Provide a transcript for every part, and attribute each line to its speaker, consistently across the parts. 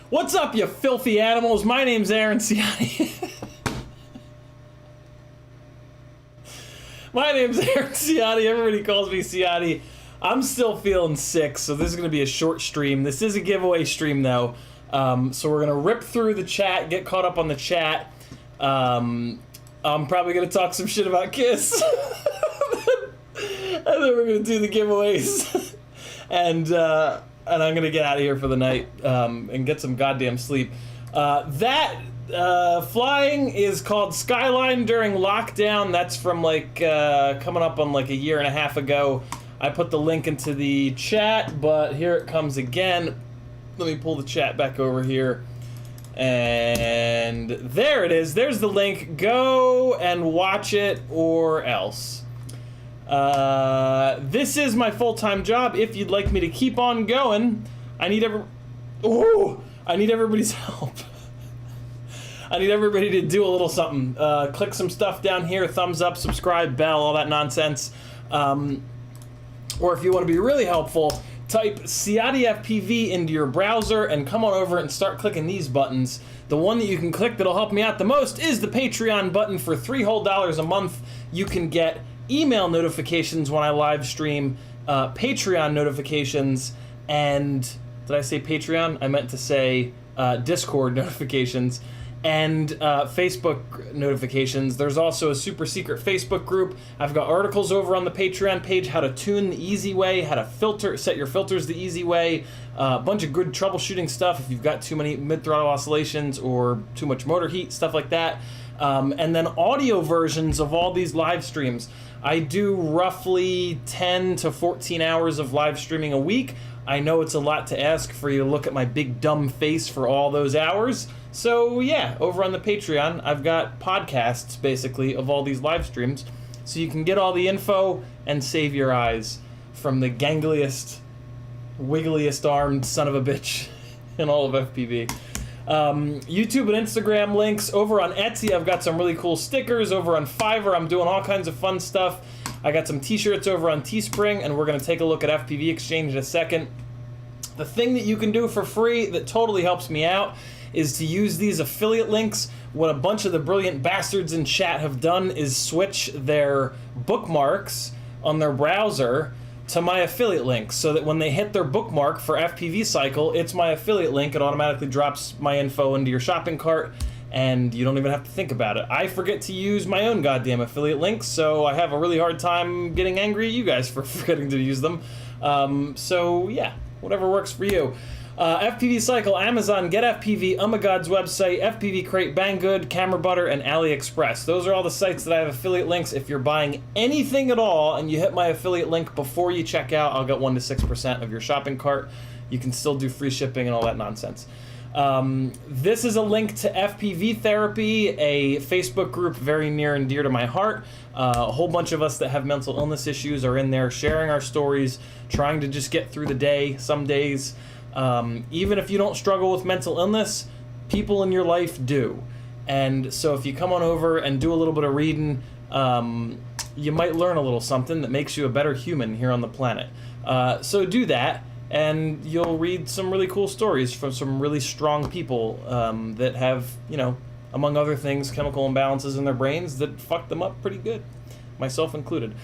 Speaker 1: What's up, you filthy animals? My name's Aaron Ciotti. My name's Aaron Ciotti. Everybody calls me Ciotti. I'm still feeling sick, so this is going to be a short stream. This is a giveaway stream, though. So we're going to rip through the chat, get caught up on the chat. I'm probably going to talk some shit about Kiss. And then we're going to do the giveaways. And I'm going to get out of here for the night and get some goddamn sleep. Flying is called Skyline during lockdown. That's from like coming up on like a year and a half ago. I put the link into the chat, but here it comes again. Let me pull the chat back over here. And there it is. There's the link. Go and watch it or else. This is my full-time job. If you'd like me to keep on going, I need everybody's help. I need everybody to do a little something. Click some stuff down here, thumbs up, subscribe, bell, all that nonsense. Or if you want to be really helpful, type CiottiFPV into your browser and come on over and start clicking these buttons. The one that you can click that'll help me out the most is the Patreon button. For $3 whole a month, you can get email notifications when I live stream, Patreon notifications, and did I say Patreon? I meant to say Discord notifications and Facebook notifications. There's also a super secret Facebook group. I've got articles over on the Patreon page, how to tune the easy way, how to set your filters the easy way, a bunch of good troubleshooting stuff if you've got too many mid-throttle oscillations or too much motor heat, stuff like that. And then audio versions of all these live streams. I do roughly 10 to 14 hours of live streaming a week. I know it's a lot to ask for you to look at my big dumb face for all those hours. So yeah, over on the Patreon, I've got podcasts, basically, of all these live streams, so you can get all the info and save your eyes from the gangliest, wiggliest armed son of a bitch in all of FPV. YouTube and Instagram links. Over on Etsy, I've got some really cool stickers. Over on Fiverr, I'm doing all kinds of fun stuff. I got some t-shirts over on Teespring, and we're going to take a look at FPV Exchange in a second. The thing that you can do for free that totally helps me out is to use these affiliate links. What a bunch of the brilliant bastards in chat have done is switch their bookmarks on their browser to my affiliate link, so that when they hit their bookmark for FPV Cycle, it's my affiliate link. It automatically drops my info into your shopping cart, and you don't even have to think about it. I forget to use my own goddamn affiliate links, so I have a really hard time getting angry at you guys for forgetting to use them. So yeah, whatever works for you. FPV Cycle, Amazon, Get FPV, Umagod's website, FPV Crate, Banggood, Camera Butter, and AliExpress. Those are all the sites that I have affiliate links. If you're buying anything at all and you hit my affiliate link before you check out, I'll get 1 to 6% of your shopping cart. You can still do free shipping and all that nonsense. This is a link to FPV Therapy, a Facebook group very near and dear to my heart. A whole bunch of us that have mental illness issues are in there sharing our stories, trying to just get through the day some days. Even if you don't struggle with mental illness, people in your life do. And so if you come on over and do a little bit of reading, you might learn a little something that makes you a better human here on the planet. So do that, and you'll read some really cool stories from some really strong people that have, you know, among other things, chemical imbalances in their brains that fuck them up pretty good, myself included.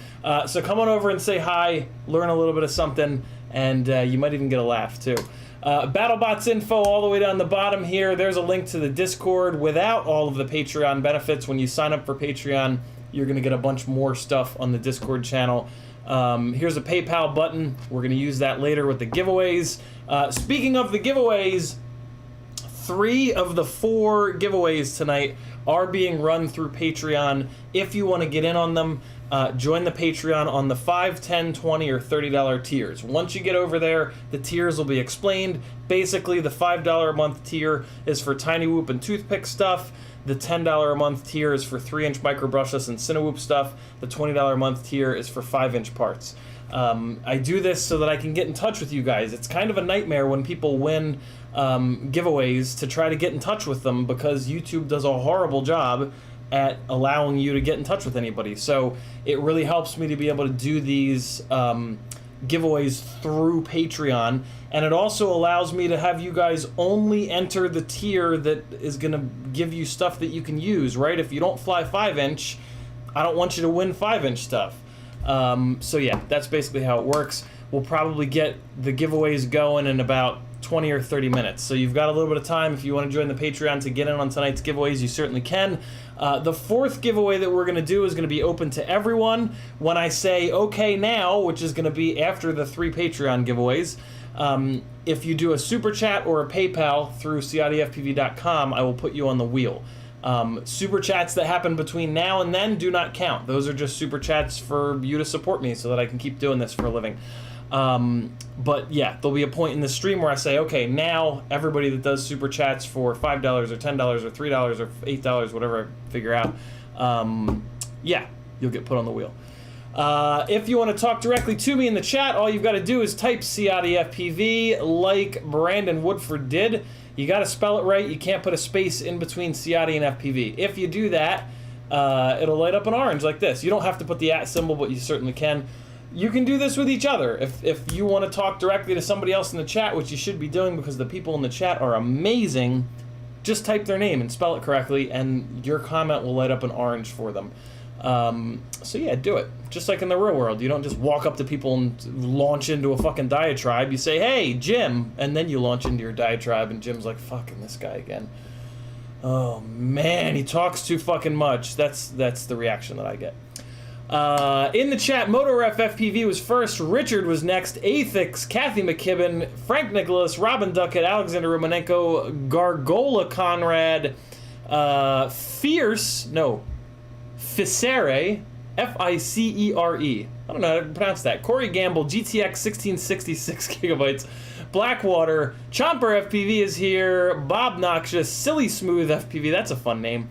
Speaker 1: So come on over and say hi, learn a little bit of something, and you might even get a laugh too. BattleBots info all the way down the bottom here. There's a link to the Discord without all of the Patreon benefits. When you sign up for Patreon, you're going to get a bunch more stuff on the Discord channel. Here's a PayPal button. We're going to use that later with the giveaways. Speaking of the giveaways, 3 of the 4 giveaways tonight are being run through Patreon. If you want to get in on them, join the Patreon on the $5, $10, $20, or $30 tiers. Once you get over there, the tiers will be explained. Basically, the $5 a month tier is for Tiny Whoop and toothpick stuff. The $10 a month tier is for 3-inch micro brushless and Cinewhoop stuff. The $20 a month tier is for 5-inch parts. I do this so that I can get in touch with you guys. It's kind of a nightmare when people win giveaways to try to get in touch with them, because YouTube does a horrible job at allowing you to get in touch with anybody. So it really helps me to be able to do these giveaways through Patreon, and it also allows me to have you guys only enter the tier that is going to give you stuff that you can use, right? If you don't fly 5-inch, I don't want you to win 5-inch stuff. So yeah, that's basically how it works. We'll probably get the giveaways going in about 20 or 30 minutes. So you've got a little bit of time. If you want to join the Patreon to get in on tonight's giveaways, you certainly can. The 4th giveaway that we're going to do is going to be open to everyone when I say okay now, which is going to be after the 3 Patreon giveaways. If you do a super chat or a PayPal through CiottiFPV.com, I will put you on the wheel. Super chats that happen between now and then do not count. Those are just super chats for you to support me so that I can keep doing this for a living. But yeah, there'll be a point in the stream where I say, okay, now everybody that does super chats for $5 or $10 or $3 or $8, whatever I figure out, yeah, you'll get put on the wheel. If you want to talk directly to me in the chat, all you've got to do is type CiottiFPV like Brandon Woodford did. You got to spell it right. You can't put a space in between Ciotti and FPV. If you do that, it'll light up an orange like this. You don't have to put the @ symbol, but you certainly can. You can do this with each other. If you want to talk directly to somebody else in the chat, which you should be doing because the people in the chat are amazing, just type their name and spell it correctly, and your comment will light up an orange for them. So yeah, do it. Just like in the real world, you don't just walk up to people and launch into a fucking diatribe. You say, "Hey, Jim," and then you launch into your diatribe, and Jim's like, "Fucking this guy again." Oh man, he talks too fucking much. That's the reaction that I get. In the chat, MotoRef FPV was first, Richard was next, Athix, Kathy McKibben, Frank Nicholas, Robin Duckett, Alexander Romanenko, Gargola Conrad, Ficere, Ficere. I don't know how to pronounce that. Corey Gamble, GTX 1666 gigabytes. Blackwater, Chomper FPV is here. Bob Noxious, Silly Smooth FPV, that's a fun name.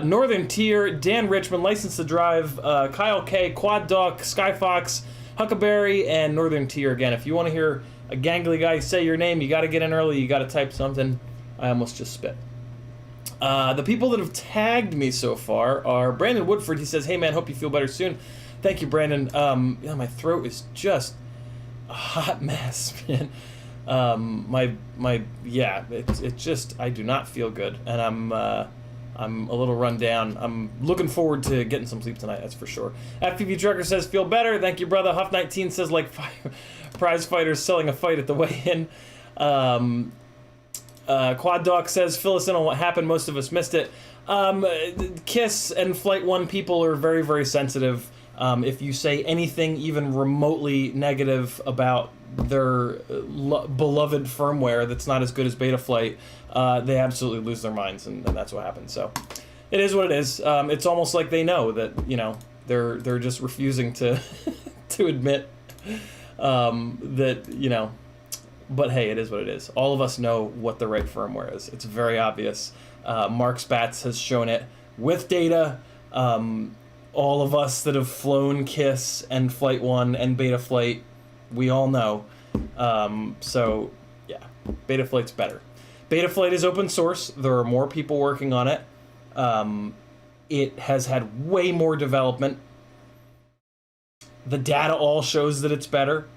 Speaker 1: Northern Tier, Dan Richmond, License to Drive, Kyle K, Quad Duck, Skyfox, Huckleberry, and Northern Tier again. If you want to hear a gangly guy say your name, you got to get in early, you got to type something. I almost just spit. The people that have tagged me so far are Brandon Woodford. He says, "Hey man, hope you feel better soon." Thank you, Brandon. Yeah, my throat is just a hot mess, man. It just, I do not feel good, and I'm a little run down. I'm looking forward to getting some sleep tonight, that's for sure. FPV Trucker says, "Feel better." Thank you, brother. Huff19 says, like prize fighters selling a fight at the weigh-in. Quad Doc says, "Fill us in on what happened. Most of us missed it." KISS and Flight 1 people are very, very sensitive. If you say anything even remotely negative about their beloved firmware that's not as good as Betaflight, they absolutely lose their minds, and that's what happens. So it is what it is. It's almost like they know that, you know, they're just refusing to to admit that, you know. But hey, it is what it is. All of us know what the right firmware is. It's very obvious. Mark Spatz has shown it with data. All of us that have flown KISS and Flight 1 and Betaflight, we all know. So, yeah, Betaflight's better. Betaflight is open source. There are more people working on it. It has had way more development. The data all shows that it's better.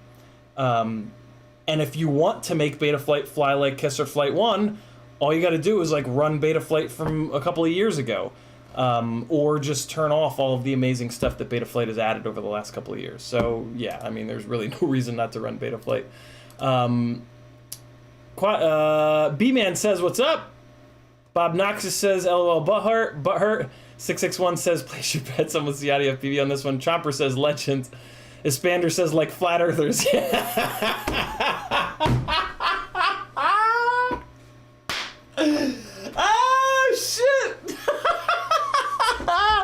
Speaker 1: And if you want to make Betaflight fly like KISS or Flight 1, all you got to do is like run Betaflight from a couple of years ago. Or just turn off all of the amazing stuff that Betaflight has added over the last couple of years. So, yeah, I mean, there's really no reason not to run Betaflight. B-Man says, "What's up?" Bob Noxious says, "LOL, butthurt. 661 says, "Place your bets on with CiottiFPV on this one." Chomper says, "Legend." Espander says, "Like flat earthers." Oh, shit!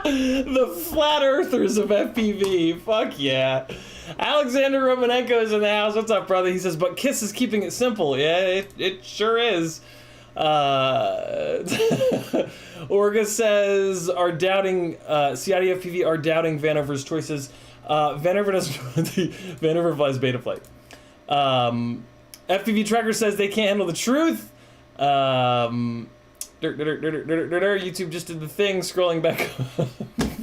Speaker 1: The flat earthers of FPV. Fuck yeah. Alexander Romanenko is in the house. What's up, brother? He says, "But KISS is keeping it simple." Yeah, it sure is. Orga says, CiottiFPV are doubting Vanover's choices. Vanover doesn't. Vanover flies Betaflight. FPV Tracker says they can't handle the truth. YouTube just did the thing, scrolling back.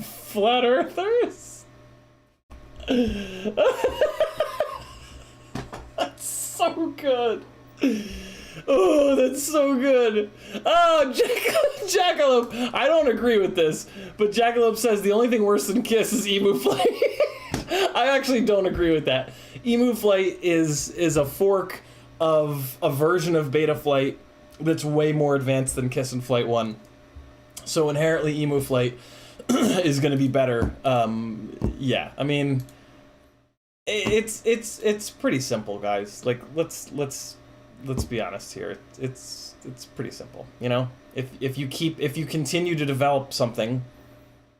Speaker 1: Flat earthers? That's so good. Oh, that's so good. Oh, Jackalope. I don't agree with this, but Jackalope says the only thing worse than KISS is Emu Flight. I actually don't agree with that. Emu Flight is a fork of a version of Betaflight that's way more advanced than KISS and Flight 1. So inherently Emu Flight is going to be better. Yeah, I mean, it's pretty simple, guys. Like, let's be honest here. It's pretty simple, you know? If you continue to develop something,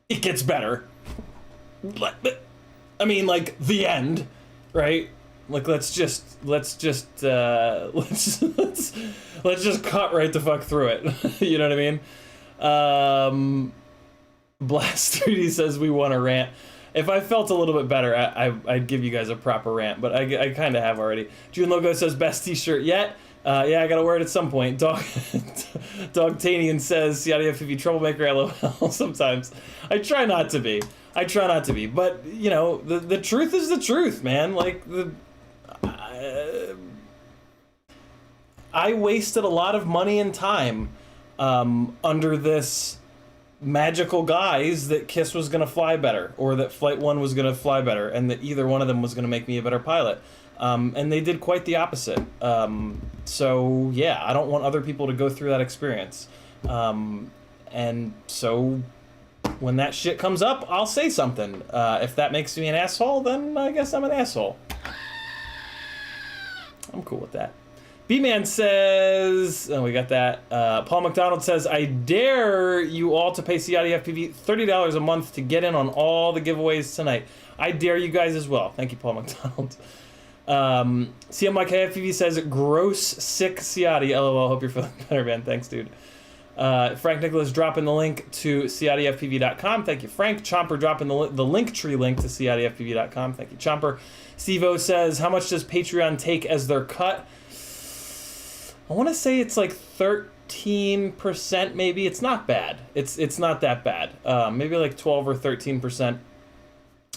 Speaker 1: it gets better. I mean, like, the end, right? Like, let's just cut right the fuck through it. You know what I mean? Blast 3D says we want a rant. If I felt a little bit better, I'd give you guys a proper rant, but I kind of have already. June Logo says best t-shirt yet. Yeah, I gotta wear it at some point. Dogtanian says CiottiFPV troublemaker. LOL. Sometimes I try not to be. But you know, the truth is the truth, man. Like I wasted a lot of money and time under this magical guys that KISS was going to fly better, or that Flight 1 was going to fly better, and that either one of them was going to make me a better pilot. And they did quite the opposite. So, yeah, I don't want other people to go through that experience. And so, when that shit comes up, I'll say something. If that makes me an asshole, then I guess I'm an asshole. I'm cool with that. B-Man says, oh, we got that. Paul McDonald says, I dare you all to pay CiottiFPV $30 a month to get in on all the giveaways tonight. I dare you guys as well. Thank you, Paul McDonald. CMYKFPV says, gross, sick Ciotti. LOL, hope you're feeling better, man. Thanks, dude. Frank Nicholas dropping the link to CiottiFPV.com. Thank you, Frank. Chomper dropping the link tree link to CiottiFPV.com. Thank you, Chomper. Steve-O says, how much does Patreon take as their cut? I want to say it's like 13%, maybe. It's not bad. It's not that bad. Maybe like 12 or 13%.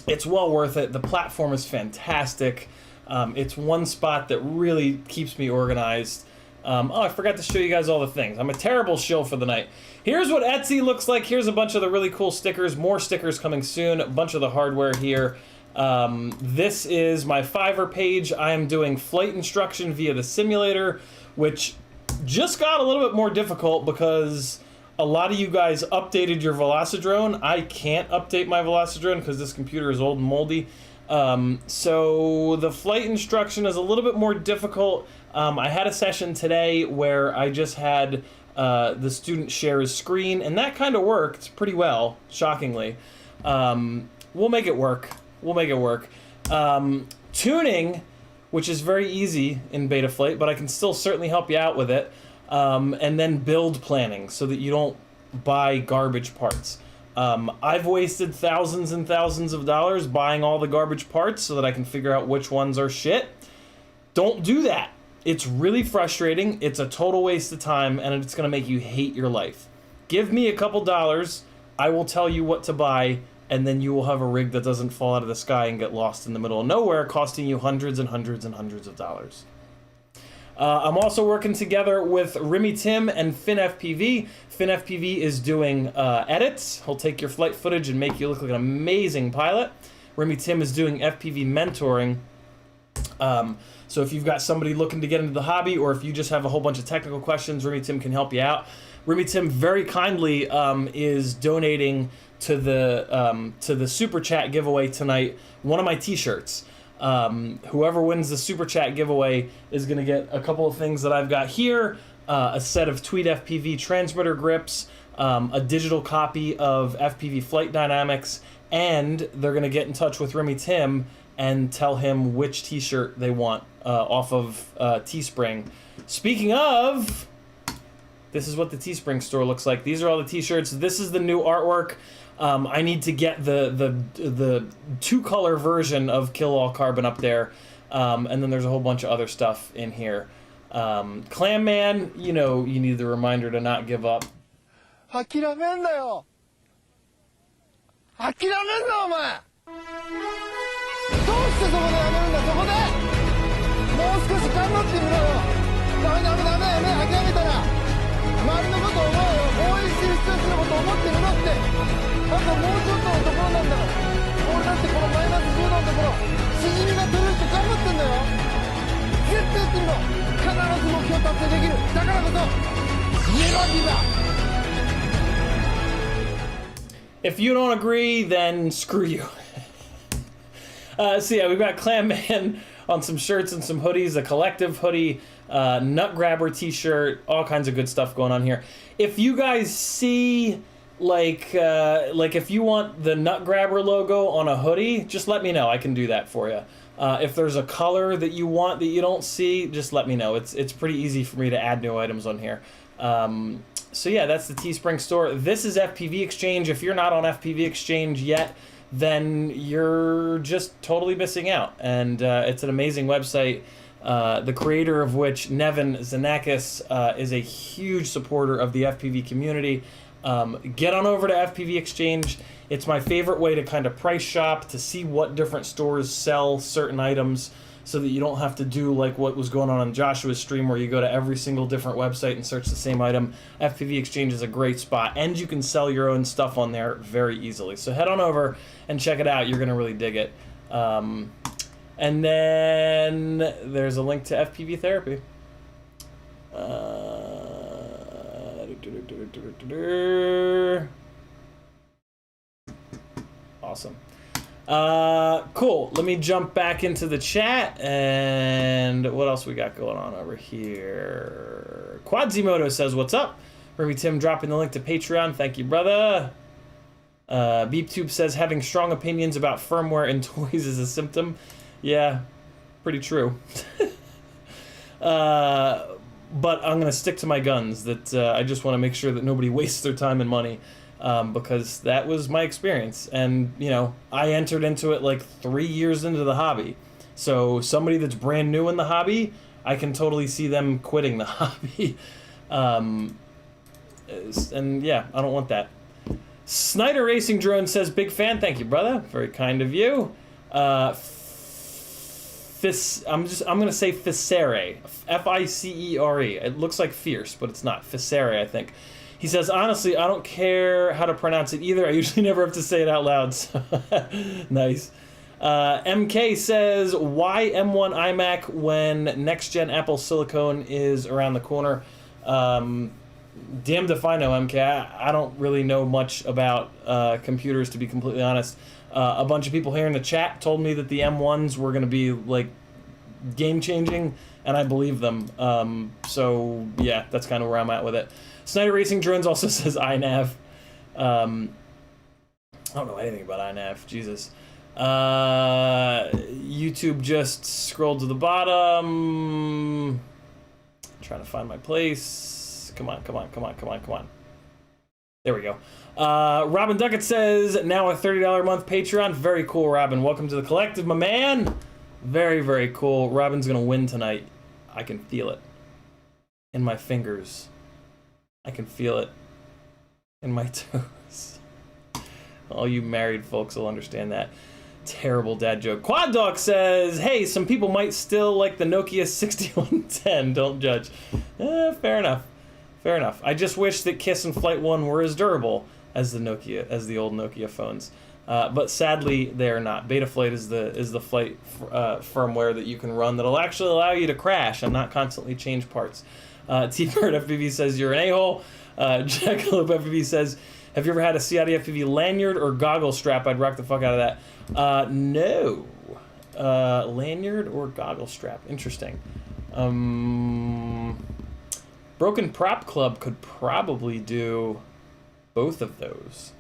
Speaker 1: It's well worth it. The platform is fantastic. It's one spot that really keeps me organized. Oh, I forgot to show you guys all the things. I'm a terrible shill for the night. Here's what Etsy looks like. Here's a bunch of the really cool stickers. More stickers coming soon. A bunch of the hardware here. This is my Fiverr page. I am doing flight instruction via the simulator, which just got a little bit more difficult because a lot of you guys updated your Velocidrone. I can't update my Velocidrone because this computer is old and moldy. So the flight instruction is a little bit more difficult. I had a session today where I just had the student share his screen, and that kind of worked pretty well, shockingly. We'll make it work. We'll make it work. Tuning, which is very easy in Betaflight, but I can still certainly help you out with it. And then build planning so that you don't buy garbage parts. I've wasted thousands and thousands of dollars buying all the garbage parts so that I can figure out which ones are shit. Don't do that. It's really frustrating. It's a total waste of time, and it's going to make you hate your life. Give me a couple dollars. I will tell you what to buy, and then you will have a rig that doesn't fall out of the sky and get lost in the middle of nowhere, costing you hundreds and hundreds and hundreds of dollars. I'm also working together with Remy Tim and FinFPV. FinFPV is doing edits. He'll take your flight footage and make you look like an amazing pilot. Remy Tim is doing FPV mentoring. So if you've got somebody looking to get into the hobby, or if you just have a whole bunch of technical questions, Remy Tim can help you out. Remy Tim very kindly is donating to the Super Chat giveaway tonight one of my t-shirts. Whoever wins the Super Chat giveaway is going to get a couple of things that I've got here, a set of Tweet FPV transmitter grips, a digital copy of FPV Flight Dynamics, and they're going to get in touch with Remy Tim and tell him which t-shirt they want off of Teespring. Speaking of, this is what the Teespring store looks like. These are all the t-shirts. This is the new artwork. I need to get the two-color version of Kill All Carbon up there, and then there's a whole bunch of other stuff in here. Clam Man, you know, you need the reminder to not give up.
Speaker 2: 諦めんなよ。諦めんなお前。どうしてそこでやめるんだそこで。もう少し頑張ってみろよ。ダメダメダメやめ諦めたら。周りのことを思うよ。応援してる人たちのことを思ってみろって。あともうちょっとのところなんだから。俺だってこのマイナス10度のところ、しじみが取れるって頑張ってんだよ。絶対やってみろ。必ず目標達成できる。だからこそ、ネバギバ。
Speaker 1: If you don't agree, then screw you. So yeah, we've got Clam Man on some shirts and some hoodies, a collective hoodie, Nut Grabber t-shirt, all kinds of good stuff going on here. If you guys see, like if you want the Nut Grabber logo on a hoodie, just let me know. I can do that for you. If there's a color that you want that you don't see, just let me know. It's pretty easy for me to add new items on here. So yeah, that's the Teespring store. This is FPV Exchange. If you're not on FPV Exchange yet, then you're just totally missing out. And it's an amazing website, the creator of which, Nevin Zanakis, is a huge supporter of the FPV community. Get on over to FPV Exchange. It's my favorite way to kind of price shop, to see what different stores sell certain items. so that you don't have to do like what was going on Joshua's stream where you go to every single different website and search the same item. FPV Exchange is a great spot, and you can sell your own stuff on there very easily. So head on over and check it out. You're going to really dig it. And then there's a link to FPV Therapy. Awesome. Cool. Let me jump back into the chat, and what else we got going on over here? Quadzimoto says, "What's up?" Ruby Tim dropping the link to Patreon. Thank you, brother. BeepTube says, "Having strong opinions about firmware and toys is a symptom." Yeah, pretty true. But I'm going to stick to my guns that I just want to make sure that nobody wastes their time and money, because that was my experience. And, you know, I entered into it like 3 years into the hobby. So somebody that's brand new in the hobby, I can totally see them quitting the hobby. And yeah, I don't want that. Snyder Racing Drone says, "Big fan." Thank you, brother. Very kind of you. I'm gonna say Ficere, F-I-C-E-R-E. It looks like fierce, but it's not. Ficere, I think. He says, "Honestly, I don't care how to pronounce it either. I usually never have to say it out loud." So nice. MK says, "Why M1 iMac when next-gen Apple Silicone is around the corner?" Damned if I know, MK. I don't really know much about computers, to be completely honest. A bunch of people here in the chat told me that the M1s were going to be like game-changing, and I believe them. So yeah, that's kind of where I'm at with it. Snyder Racing Drones also says iNav. I don't know anything about iNav. Jesus. YouTube just scrolled to the bottom. Trying to find my place. Come on. There we go. Robin Duckett says, "Now a $30 a month Patreon." Very cool, Robin. Welcome to the collective, my man. Very, very cool. Robin's gonna win tonight. I can feel it in my fingers. I can feel it in my toes. All you married folks will understand that. Terrible dad joke. Quad Dog says, "Hey, some people might still like the Nokia 6110. Don't judge." Fair enough. Fair enough. I just wish that Kiss and Flight 1 were as durable as the old Nokia phones. But sadly, they are not. Betaflight is the flight firmware that you can run that'll actually allow you to crash and not constantly change parts. T-Bird FPV says, "You're an a-hole." Jackalope FPV says, "Have you ever had a CiottiFPV lanyard or goggle strap? I'd rock the fuck out of that." No. Lanyard or goggle strap. Interesting. Broken Prop Club could probably do both of those.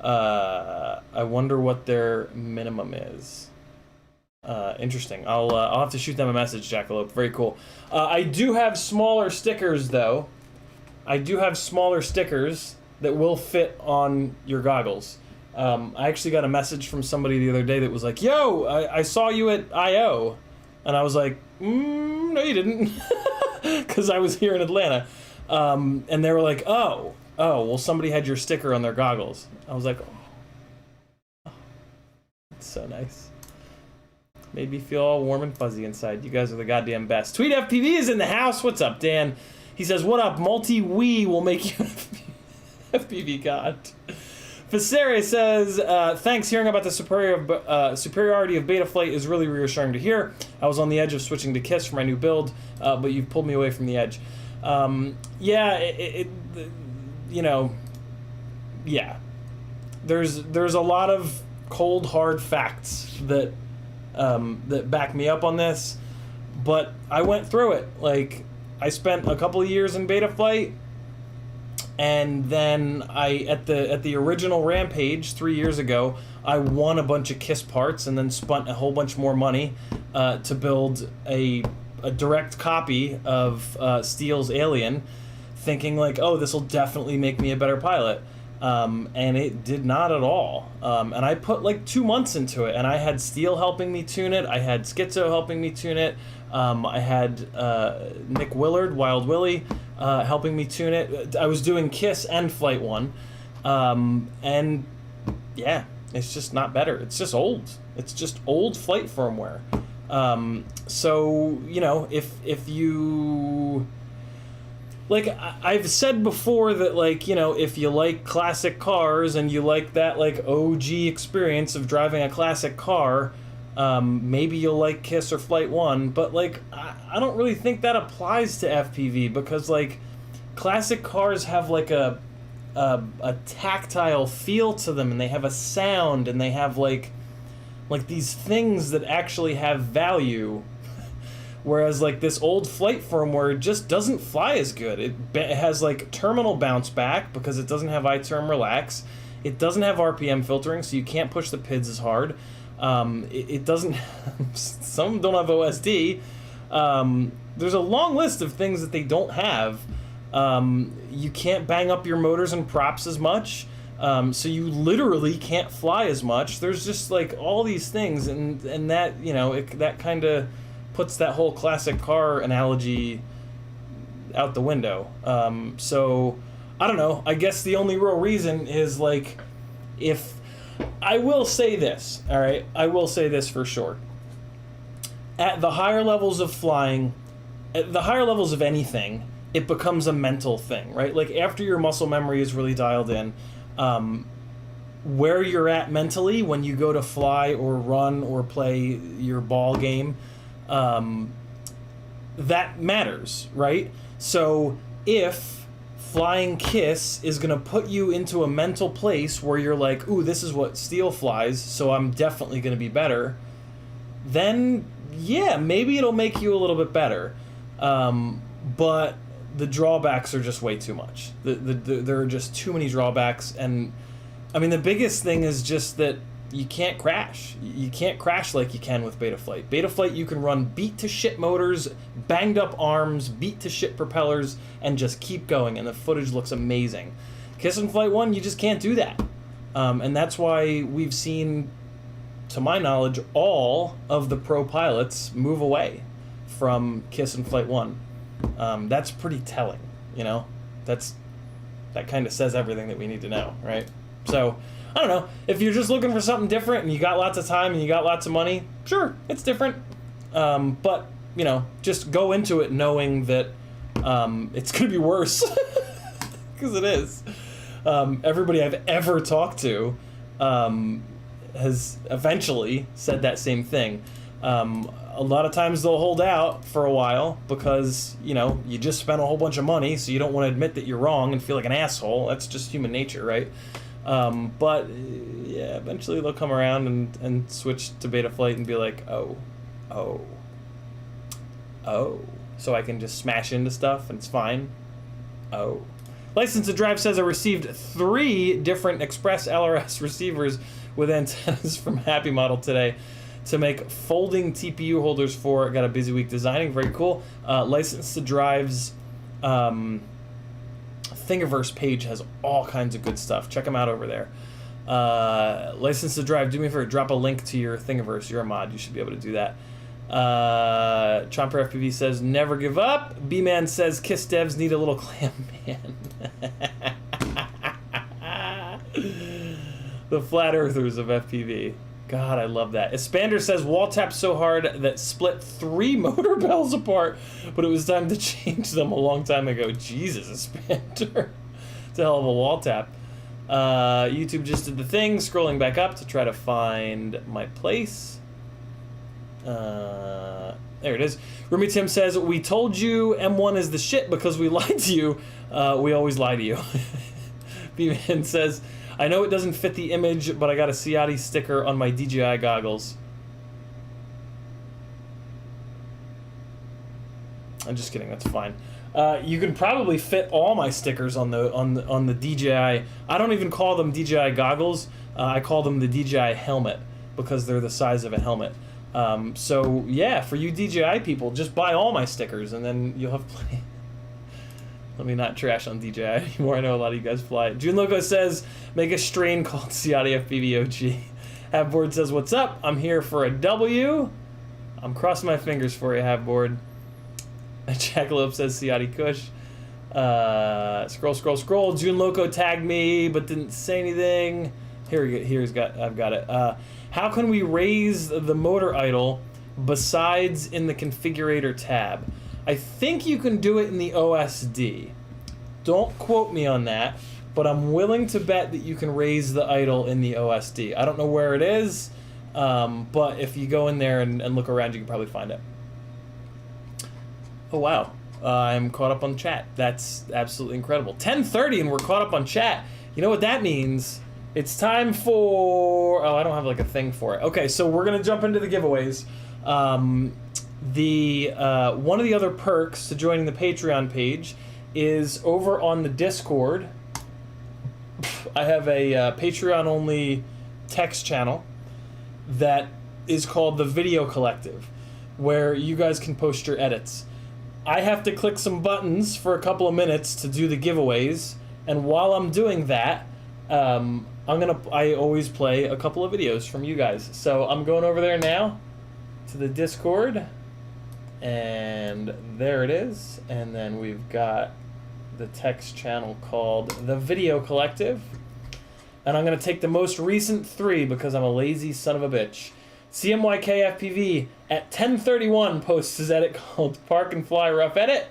Speaker 1: I wonder what their minimum is. Interesting. I'll have to shoot them a message, Jackalope. Very cool. I do have smaller stickers, though. I do have smaller stickers that will fit on your goggles. I actually got a message from somebody the other day that was like, "Yo, I saw you at I.O." And I was like, "No, you didn't." Because I was here in Atlanta. And they were like, oh, well, somebody had your sticker on their goggles. I was like, oh, that's so nice. Made me feel all warm and fuzzy inside. You guys are the goddamn best. Tweet FPV is in the house. What's up, Dan? He says, "What up? Multi-Wii will make you an FPV god." Ficere says, "Thanks. Hearing about the superiority of Betaflight is really reassuring to hear. I was on the edge of switching to Kiss for my new build, but you've pulled me away from the edge." Yeah, you know, yeah. There's a lot of cold, hard facts that back me up on this, but I went through it. Like, I spent a couple of years in Betaflight. And then at the original Rampage 3 years ago, I won a bunch of Kiss parts and then spent a whole bunch more money to build a direct copy of Steele's Alien, thinking like, oh, this will definitely make me a better pilot. And it did not at all. And I put like 2 months into it, and I had Steele helping me tune it. I had Schizo helping me tune it. I had Nick Willard, Wild Willie, helping me tune it. I was doing Kiss and Flight 1. And yeah, it's just not better. It's just old. It's just old flight firmware. So, you know, if you... Like, I've said before that, like, you know, if you like classic cars and you like that, like, OG experience of driving a classic car, maybe you'll like KISS or Flight 1, but, like, I don't really think that applies to FPV because, like, classic cars have, like, a tactile feel to them, and they have a sound, and they have, like these things that actually have value. Whereas, like, this old flight firmware just doesn't fly as good. It has, like, terminal bounce back because it doesn't have iTerm relax. It doesn't have RPM filtering, so you can't push the PIDs as hard. It doesn't... some don't have OSD. There's a long list of things that they don't have. You can't bang up your motors and props as much. So you literally can't fly as much. There's just, like, all these things, and that, you know, that kind of puts that whole classic car analogy out the window. So, I don't know. I guess the only real reason is, like, if... I will say this, all right? I will say this for sure. At the higher levels of flying, at the higher levels of anything, it becomes a mental thing, right? Like, after your muscle memory is really dialed in, where you're at mentally when you go to fly or run or play your ball game, that matters, right? So if flying KISS is going to put you into a mental place where you're like, ooh, this is what steel flies, so I'm definitely going to be better, then yeah, maybe it'll make you a little bit better. But the drawbacks are just way too much. There are just too many drawbacks, and I mean, the biggest thing is just that you can't crash. You can't crash like you can with Betaflight. Betaflight, you can run beat-to-shit motors, banged-up arms, beat-to-shit propellers, and just keep going, and the footage looks amazing. KISS and Flight 1, you just can't do that. And that's why we've seen, to my knowledge, all of the pro pilots move away from KISS and Flight 1. That's pretty telling, you know? That kind of says everything that we need to know, right? So, I don't know. If you're just looking for something different and you got lots of time and you got lots of money, sure, it's different. But, you know, just go into it knowing that it's going to be worse. Because it is. Everybody I've ever talked to has eventually said that same thing. A lot of times they'll hold out for a while because, you know, you just spent a whole bunch of money, so you don't want to admit that you're wrong and feel like an asshole. That's just human nature, right? But yeah, eventually they'll come around and switch to Betaflight and be like, oh, so I can just smash into stuff and it's fine. Oh. License to Drive says I received 3 different Express LRS receivers with antennas from Happy Model today to make folding TPU holders for. Got a busy week designing. Very cool. License to Drive's Thingiverse page has all kinds of good stuff. Check them out over there. License to Drive, do me a favor, drop a link to your Thingiverse. You're a mod, you should be able to do that. Chomper FPV says never give up. B-Man says KISS devs need a little clam man. The flat earthers of FPV. God, I love that. Expander says wall tapped so hard that split 3 motor bells apart, but it was time to change them a long time ago. Jesus, Expander. It's a hell of a wall tap. YouTube just did the thing, scrolling back up to try to find my place. There it is. Rumi Tim says, we told you M1 is the shit because we lied to you. We always lie to you. B-Man says, I know it doesn't fit the image, but I got a Ciotti sticker on my DJI goggles. I'm just kidding, that's fine. You can probably fit all my stickers on the DJI. I don't even call them DJI goggles. I call them the DJI helmet because they're the size of a helmet. So yeah, for you DJI people, just buy all my stickers and then you'll have plenty. Let me not trash on DJI anymore. I know a lot of you guys fly. June Loco says, make a strain called CiottiFPV OG. Havboard says, what's up? I'm here for a W. I'm crossing my fingers for you, Havboard. Jackalope says Ciotti Kush. Scroll. June Loco tagged me, but didn't say anything. I've got it. How can we raise the motor idle besides in the configurator tab. I think you can do it in the OSD. Don't quote me on that, but I'm willing to bet that you can raise the idle in the OSD. I don't know where it is, but if you go in there and look around, you can probably find it. Oh, wow. I'm caught up on chat. That's absolutely incredible. 10:30 and we're caught up on chat. You know what that means? It's time for... Oh, I don't have like a thing for it. Okay, so we're going to jump into the giveaways. One of the other perks to joining the Patreon page is over on the Discord. I have a Patreon-only text channel that is called the Video Collective, where you guys can post your edits. I have to click some buttons for a couple of minutes to do the giveaways, and while I'm doing that, I always play a couple of videos from you guys. So I'm going over there now to the Discord, and there it is. And then we've got the text channel called the Video Collective, and I'm gonna take the most recent 3 because I'm a lazy son of a bitch. CMYKFPV at 10:31 posts his edit called Park and Fly Rough Edit.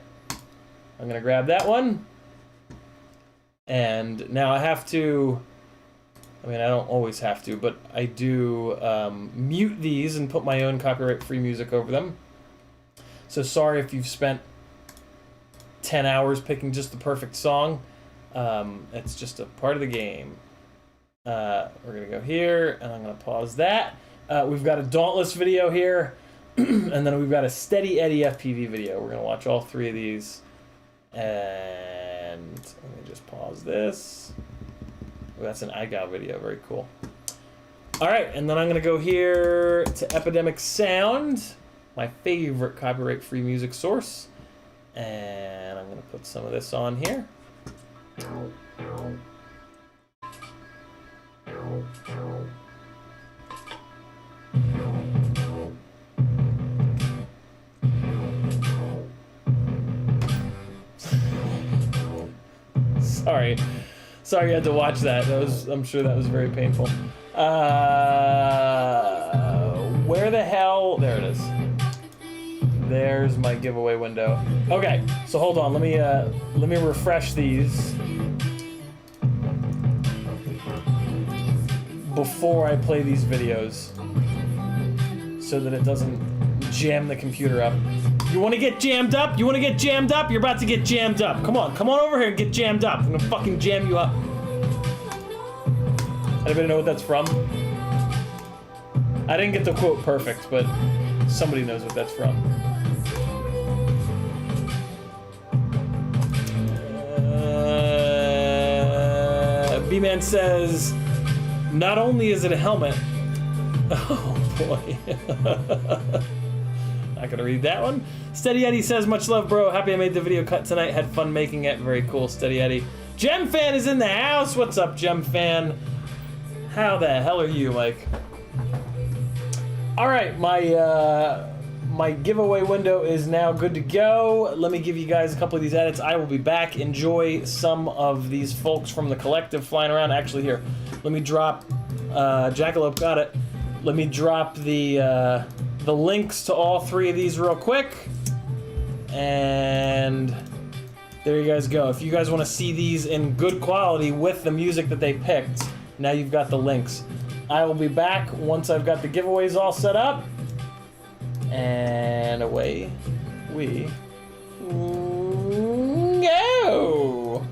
Speaker 1: I'm gonna grab that one. And now I have to, I mean, I don't always have to, but I do mute these and put my own copyright-free music over them. So sorry if you've spent 10 hours picking just the perfect song. It's just a part of the game. We're gonna go here, and I'm gonna pause that. We've got a Dauntless video here, and then we've got a Steady Eddie FPV video. We're gonna watch all 3 of these, and let me just pause this. Oh, that's an iGal video, very cool. All right, and then I'm gonna go here to Epidemic Sound, my favorite copyright-free music source, and I'm gonna put some of this on here. Sorry you had to watch that. I'm sure that was very painful. Where the hell? There it is. There's my giveaway window. Okay, so hold on. Let me refresh these before I play these videos, so that it doesn't jam the computer up. You want to get jammed up? You want to get jammed up? You're about to get jammed up. Come on over here and get jammed up. I'm gonna fucking jam you up. Anybody know what that's from? I didn't get the quote perfect, but somebody knows what that's from. B-Man says, not only is it a helmet. Oh boy. Not gonna read that one. Steady Eddie says, much love, bro. Happy I made the video cut tonight. Had fun making it. Very cool, Steady Eddie. Gem Fan is in the house. What's up, Gem Fan? How the hell are you, Mike? All right, my giveaway window is now good to go. Let me give you guys a couple of these edits. I will be back. Enjoy some of these folks from the collective flying around. Actually, here, let me drop. Jackalope got it. Let me drop the links to all 3 of these real quick, and there you guys go. If you guys want to see these in good quality with the music that they picked, now you've got the links. I will be back once I've got the giveaways all set up, and away we go.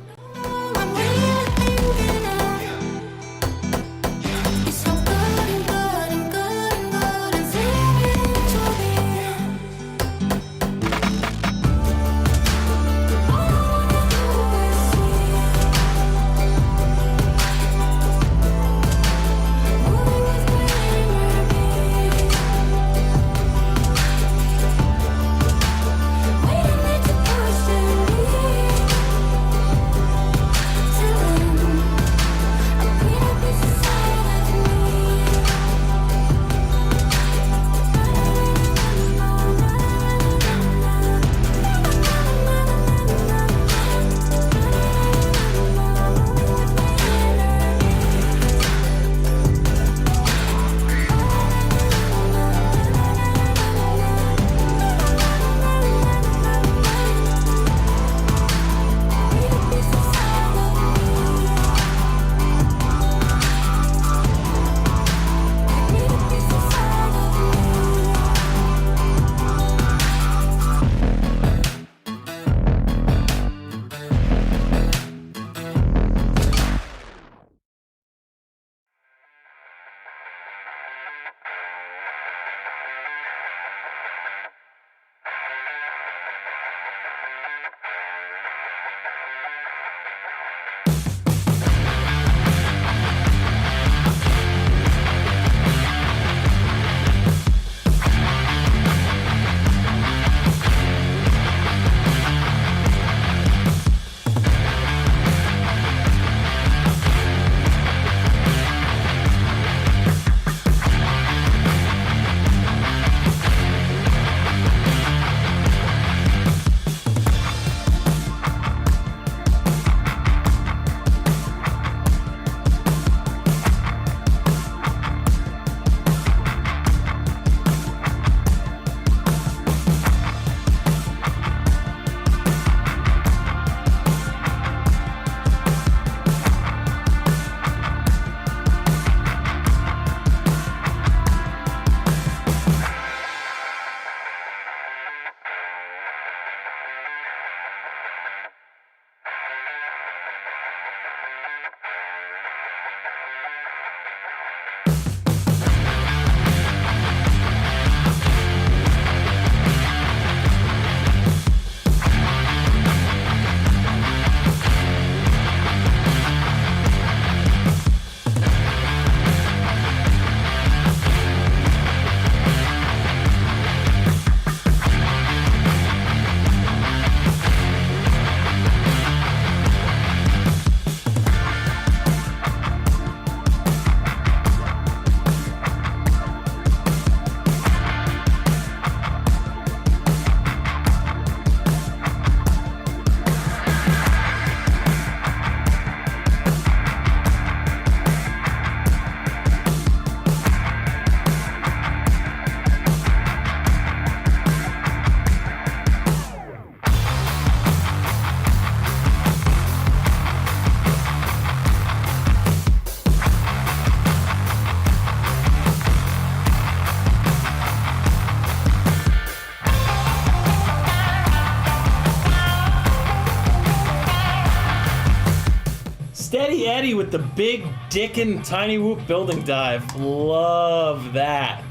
Speaker 1: Steady Eddie with the big dickin' tiny whoop building dive. Love that.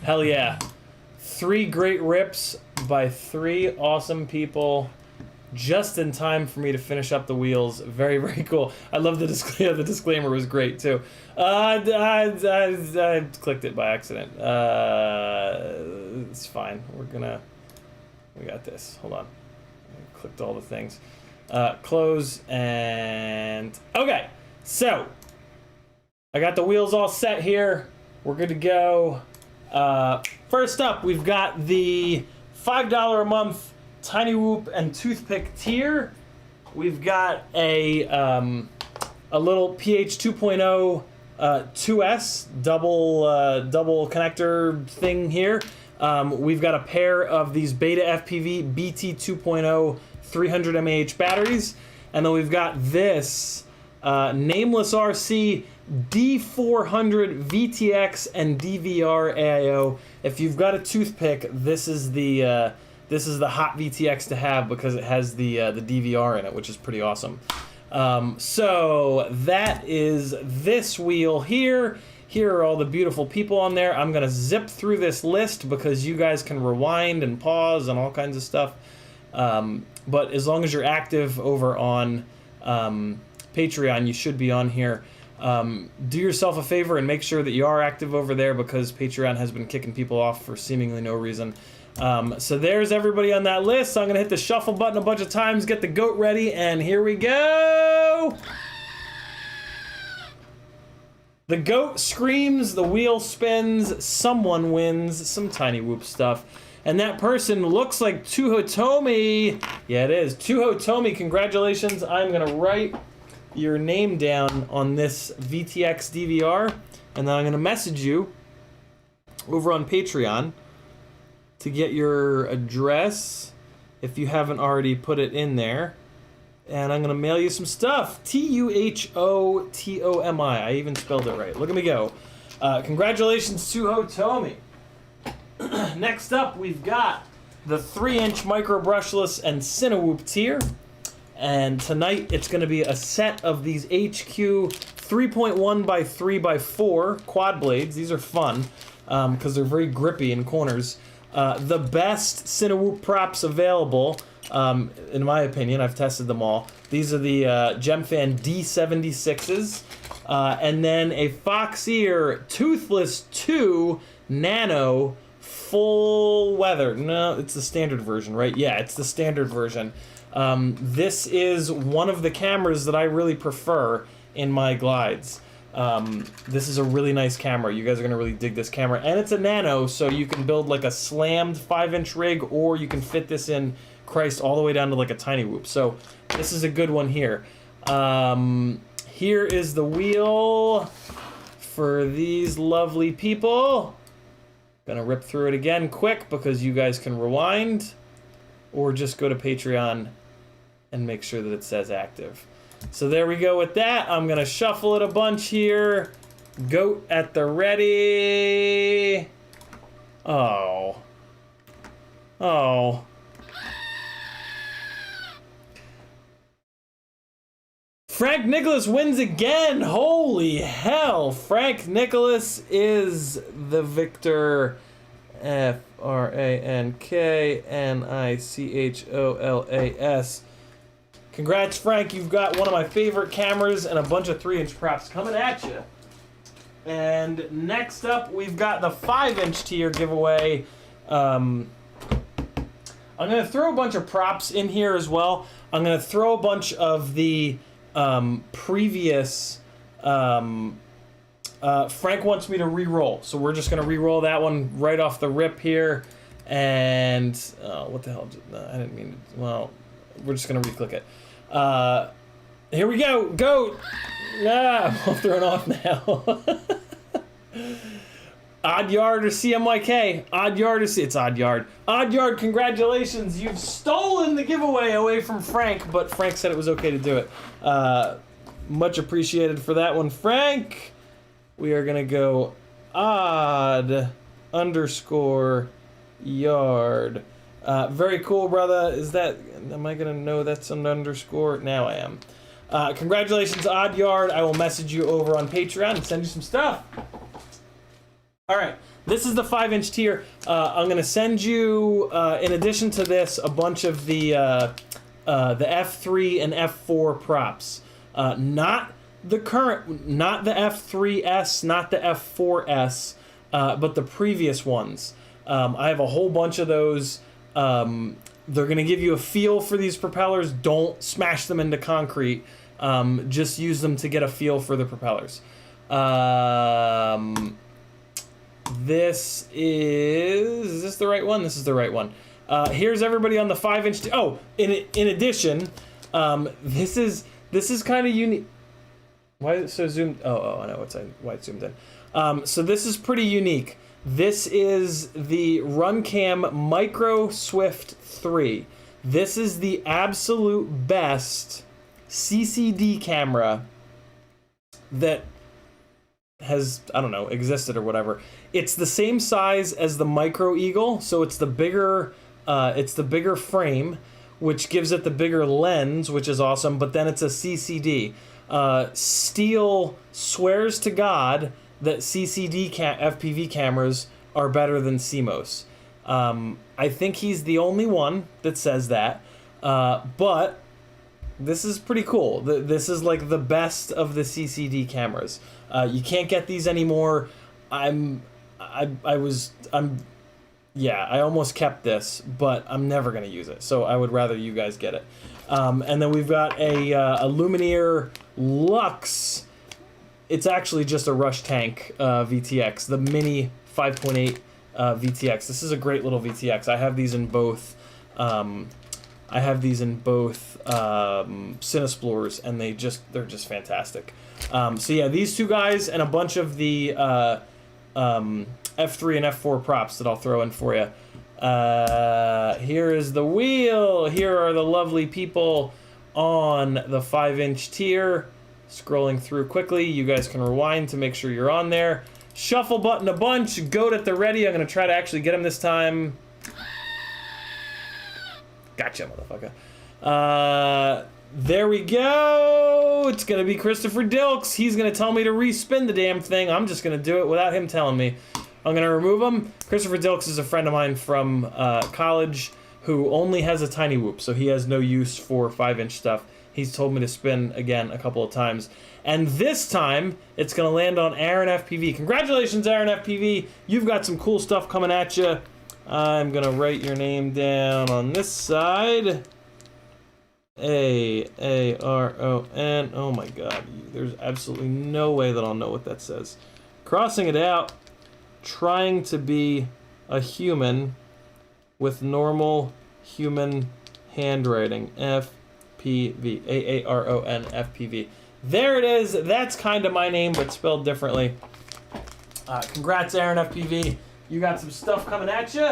Speaker 1: Hell yeah. 3 great rips by 3 awesome people. Just in time for me to finish up the wheels. Very, very cool. I love the disclaimer. The disclaimer was great too. I clicked it by accident. It's fine. We got this. Hold on. I clicked all the things. Close and okay. So I got the wheels all set here. We're good to go. First up, we've got the $5 a month Tiny Whoop and Toothpick tier. We've got a little PH 2.0 2S double connector thing here. We've got a pair of these Beta FPV BT 2.0 300 mAh batteries, and then we've got this Nameless RC D400 VTX and DVR AIO. If you've got a toothpick, this is the hot VTX to have because it has the DVR in it, which is pretty awesome. So that is this wheel here. Here are all the beautiful people on there. I'm gonna zip through this list because you guys can rewind and pause and all kinds of stuff. But as long as you're active over on Patreon, you should be on here. Do yourself a favor and make sure that you are active over there because Patreon has been kicking people off for seemingly no reason. So there's everybody on that list. So I'm gonna hit the shuffle button a bunch of times, get the goat ready, and here we go! The goat screams, the wheel spins, someone wins, some Tiny Whoop stuff. And that person looks like Tuhotomi. Yeah, it is. Tuhotomi, congratulations. I'm gonna write your name down on this VTX DVR, and then I'm gonna message you over on Patreon to get your address if you haven't already put it in there. And I'm gonna mail you some stuff. Tuhotomi. I even spelled it right. Look at me go. Congratulations to Tuhotomi. Next up, we've got the 3-inch micro brushless and Cinewhoop tier. And tonight it's gonna be a set of these HQ 3.1 by 3 by 4 quad blades. These are fun because they're very grippy in corners. The best Cinewhoop props available, in my opinion. I've tested them all. These are the Gemfan D76s, and then a Foxeer Toothless 2 Nano full weather. No, it's the standard version, right? Yeah, it's the standard version. This is one of the cameras that I really prefer in my glides. This is a really nice camera. You guys are gonna really dig this camera, and it's a nano, so you can build like a slammed 5-inch rig, or you can fit this in, Christ, all the way down to like a Tiny Whoop. So this is a good one here. Here is the wheel for these lovely people. Gonna rip through it again quick because you guys can rewind, or just go to Patreon and make sure that it says active. So there we go with that. I'm gonna shuffle it a bunch here. Goat at the ready. Oh. Oh. Frank Nicholas wins again. Holy hell. Frank Nicholas is the victor. FrankNicholas. Congrats, Frank. You've got one of my favorite cameras and a bunch of 3-inch props coming at you. And next up, we've got the 5-inch tier giveaway. I'm going to throw a bunch of props in here as well. I'm going to throw a bunch of the previous... Frank wants me to re-roll, so we're just going to re-roll that one right off the rip here. And... what the hell? I didn't mean to... Well, we're just going to re-click it. Here we go. Go! Ah, I'm all thrown off now. Odd Yard or CMYK. Odd Yard or it's Odd Yard. Odd Yard, congratulations. You've stolen the giveaway away from Frank, but Frank said it was okay to do it. Much appreciated for that one, Frank. We are going to go Odd _ Yard. Very cool, brother. Is that... Am I going to know that's an underscore? Now I am. Congratulations, Odd Yard. I will message you over on Patreon and send you some stuff. All right, this is the 5-inch tier. I'm gonna send you, in addition to this, a bunch of the F3 and F4 props. Not the current, not the F3S, not the F4S, but the previous ones. I have a whole bunch of those. They're gonna give you a feel for these propellers. Don't smash them into concrete. Just use them to get a feel for the propellers. Is this the right one? This is the right one. Here's everybody on the 5-inch. Oh, in addition, this is kind of unique. Why is it so zoomed? Oh, I know why it's zoomed in. So this is pretty unique. This is the Runcam Micro Swift 3. This is the absolute best CCD camera that has, I don't know, existed or whatever. It's the same size as the Micro Eagle, so it's the bigger frame, which gives it the bigger lens, which is awesome, but then it's a CCD. Steele swears to God that CCD FPV cameras are better than CMOS. I think he's the only one that says that, but this is pretty cool. This is like the best of the CCD cameras. You can't get these anymore. I almost kept this, but I'm never gonna use it, so I would rather you guys get it. And then we've got a Lumineer Lux. It's actually just a Rush Tank VTX, the Mini 5.8 VTX. This is a great little VTX. I have these in both. Cinesplores, and they're just fantastic. So yeah, these two guys and a bunch of the F3 and F4 props that I'll throw in for you. Here is the wheel. Here are the lovely people on the 5-inch tier. Scrolling through quickly, you guys can rewind to make sure you're on there. Shuffle button a bunch, goat at the ready. I'm gonna try to actually get him this time. Gotcha, motherfucker. There we go. It's gonna be Christopher Dilks. He's gonna tell me to respin the damn thing. I'm just gonna do it without him telling me. I'm gonna remove him. Christopher Dilks is a friend of mine from college who only has a tiny whoop, so he has no use for 5-inch stuff. He's told me to spin again a couple of times. And this time, it's gonna land on Aaron FPV. Congratulations, Aaron FPV. You've got some cool stuff coming at you. I'm gonna write your name down on this side. A-A-R-O-N. Oh my God, there's absolutely no way that I'll know what that says. Crossing it out, trying to be a human with normal human handwriting. FPV. A-A-R-O-N FPV. There it is. That's kind of my name, but spelled differently. Congrats, Aaron FPV. You got some stuff coming at you.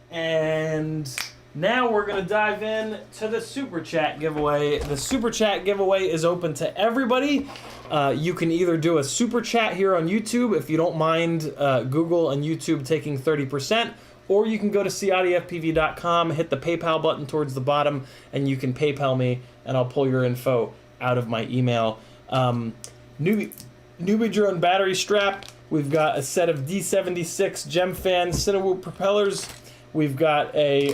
Speaker 1: And now we're going to dive in to the Super Chat giveaway. The Super Chat giveaway is open to everybody. You can either do a Super Chat here on YouTube if you don't mind Google and YouTube taking 30%, or you can go to CiottiFPV.com, hit the PayPal button towards the bottom, and you can PayPal me, and I'll pull your info out of my email. Newbie drone battery strap. We've got a set of D76 Gemfan Cinewoop propellers. We've got a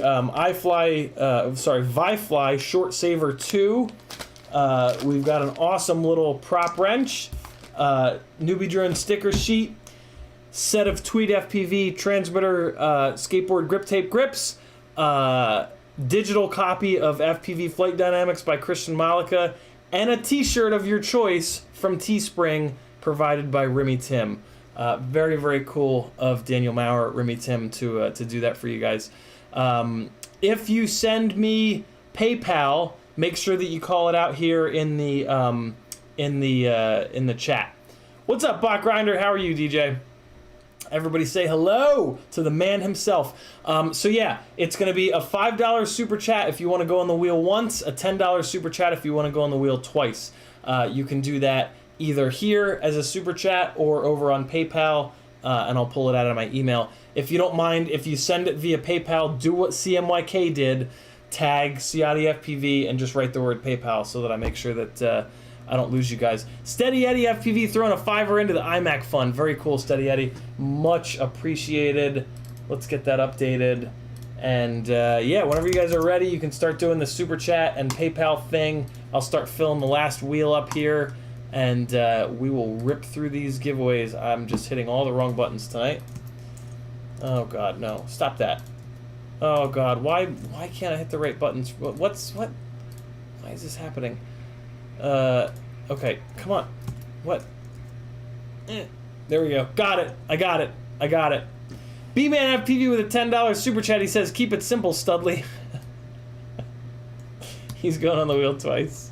Speaker 1: Vifly Short Saver 2. We've got an awesome little prop wrench. Newbie drone sticker sheet. Set of Tweed FPV transmitter skateboard grip tape grips. Digital copy of FPV Flight Dynamics by Christian Malika. And a t-shirt of your choice from Teespring provided by Remy Tim. Very, very cool of Daniel Maurer, Remy Tim, to do that for you guys. If you send me PayPal, make sure that you call it out here in the chat. What's up, Bot Grinder? How are you, DJ? Everybody say hello to the man himself. So yeah, it's going to be a $5 super chat if you want to go on the wheel once, a $10 super chat if you want to go on the wheel twice. You can do that either here as a super chat or over on PayPal, and I'll pull it out of my email. If you don't mind, if you send it via PayPal, do what CMYK did. tag CiottiFPV and just write the word PayPal so that I make sure that I don't lose you guys. Steady Eddie FPV throwing a $5 into the iMac fund. Very cool, Steady Eddie. Much appreciated. Let's get that updated. And yeah, whenever you guys are ready, you can start doing the super chat and PayPal thing. I'll start filling the last wheel up here, and we will rip through these giveaways. I'm just hitting all the wrong buttons tonight. Oh God, no! Stop that! Oh God, why can't I hit the right buttons? What? Why is this happening? Okay, come on. What? There we go. Got it. I got it. B-Man FPV with a $10 super chat. He says, keep it simple, Studley. He's going on the wheel twice.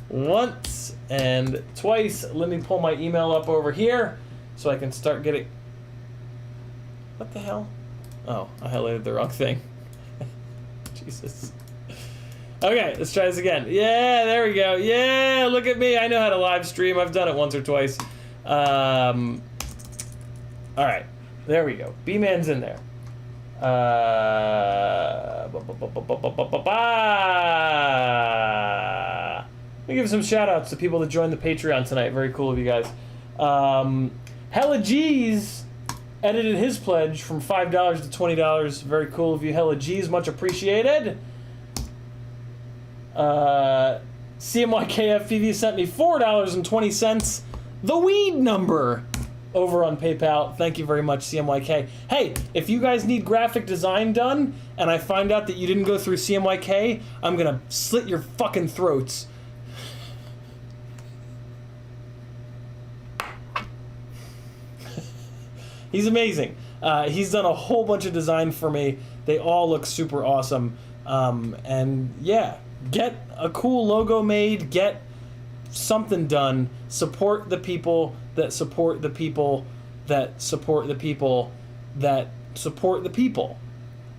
Speaker 1: Once and twice. Let me pull my email up over here so I can start getting... What the hell? Oh, I highlighted the wrong thing. Jesus. Okay, let's try this again. Yeah, there we go. Yeah, look at me. I know how to live stream. I've done it once or twice. All right, there we go. B-Man's in there. Let me give some shout-outs to people that joined the Patreon tonight. Very cool of you guys. Hella G's edited his pledge from $5 to $20. Very cool of you, Hella G's. Much appreciated. CMYKFPV sent me $4.20, the weed number, over on PayPal. Thank you very much, CMYK. Hey, if you guys need graphic design done, and I find out that you didn't go through CMYK, I'm gonna slit your fucking throats. He's amazing. He's done a whole bunch of design for me. They all look super awesome. And yeah, get a cool logo made, get something done, support the people that support the people that support the people that support the people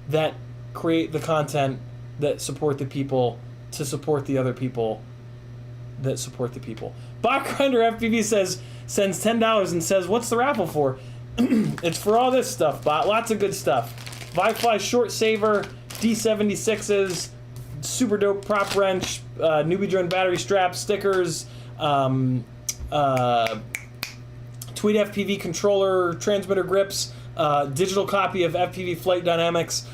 Speaker 1: that create the content that support the people to support the other people that support the people. Botgrinder FPV sends $10 and says, what's the raffle for? It's for all this stuff, Bot. Lots of good stuff. Vifly Short Saver, D76s, super dope prop wrench, newbie drone battery strap, stickers, Tweet FPV controller, transmitter grips, digital copy of FPV Flight Dynamics,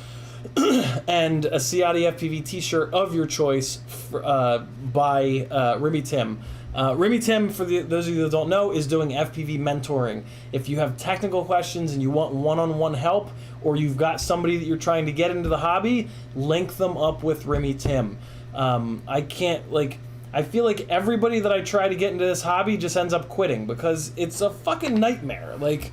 Speaker 1: and a CiottiFPV t-shirt of your choice by Remy Tim. Remy Tim, for those of you that don't know, is doing FPV mentoring. If you have technical questions and you want one-on-one help, or you've got somebody that you're trying to get into the hobby, link them up with Remy Tim. I feel like everybody that I try to get into this hobby just ends up quitting because it's a fucking nightmare. Like,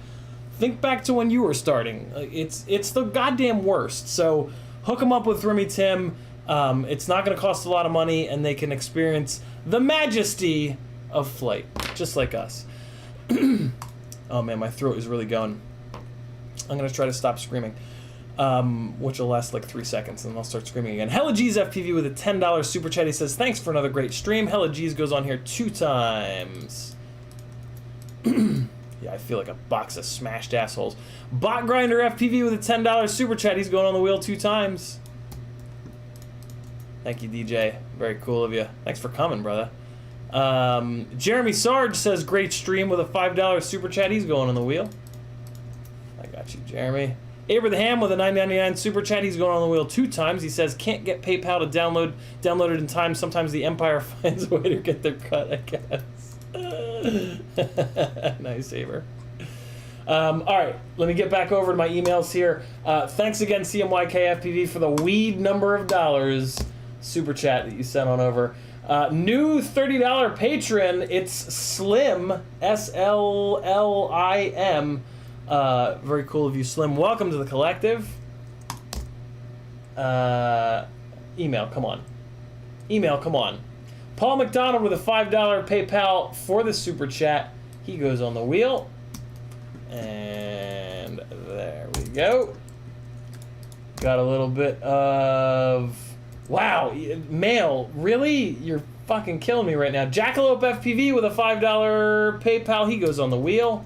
Speaker 1: think back to when you were starting. It's the goddamn worst. So hook them up with Remy Tim. It's not going to cost a lot of money, and they can experience the majesty of flight, just like us. Oh man, my throat is really going. I'm going to try to stop screaming, which will last like 3 seconds, and then I'll start screaming again. Hella G's FPV with a $10 super chat. He says, thanks for another great stream. Hella G's goes on here 2 times. Yeah, I feel like a box of smashed assholes. Botgrinder FPV with a $10 super chat. He's going on the wheel 2 times. Thank you, DJ. Very cool of you. Thanks for coming, brother. Jeremy Sarge says, great stream with a $5 super chat. He's going on the wheel. I got you, Jeremy. Abraham with a $9.99 super chat. He's going on the wheel 2 times. He says, can't get PayPal to download it in time. Sometimes the Empire finds a way to get their cut, I guess. Nice, Saber. All right, let me get back over to my emails here. Thanks again, CMYKFPV, for the weed number of dollars super chat that you sent on over. New $30 patron, it's Slim, SLLIM. Very cool of you, Slim. Welcome to the collective. Email, come on. Paul McDonald with a $5 PayPal for the super chat. He goes on the wheel. And there we go. Got a little bit of... Wow, mail. Really? You're fucking killing me right now. Jackalope FPV with a $5 PayPal. He goes on the wheel.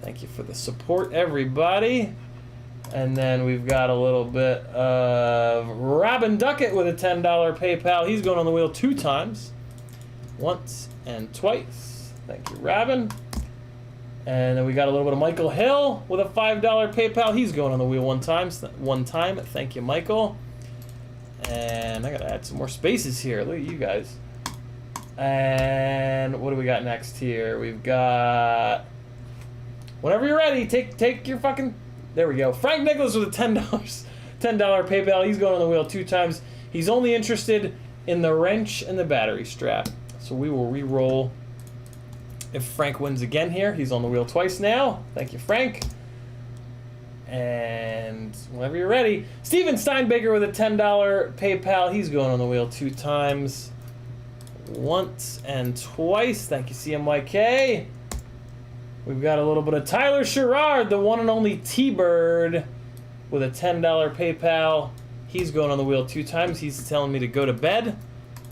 Speaker 1: Thank you for the support, everybody. And then we've got a little bit of Robin Duckett with a $10 PayPal. He's going on the wheel 2 times. Once and twice. Thank you, Robin. And then we got a little bit of Michael Hill with a $5 PayPal. He's going on the wheel 1 time. Thank you, Michael. And I gotta add some more spaces here. Look at you guys. And what do we got next here? We've got... Whenever you're ready, take your fucking... There we go. Frank Nicholas with a $10 PayPal. He's going on the wheel 2 times. He's only interested in the wrench and the battery strap. So we will re-roll if Frank wins again here. He's on the wheel twice now. Thank you, Frank. And whenever you're ready, Steven Steinbaker with a $10 PayPal. He's going on the wheel 2 times. Once and twice. Thank you, CMYK. We've got a little bit of Tyler Sherrard, the one and only T-Bird, with a $10 PayPal. He's going on the wheel 2 times. He's telling me to go to bed.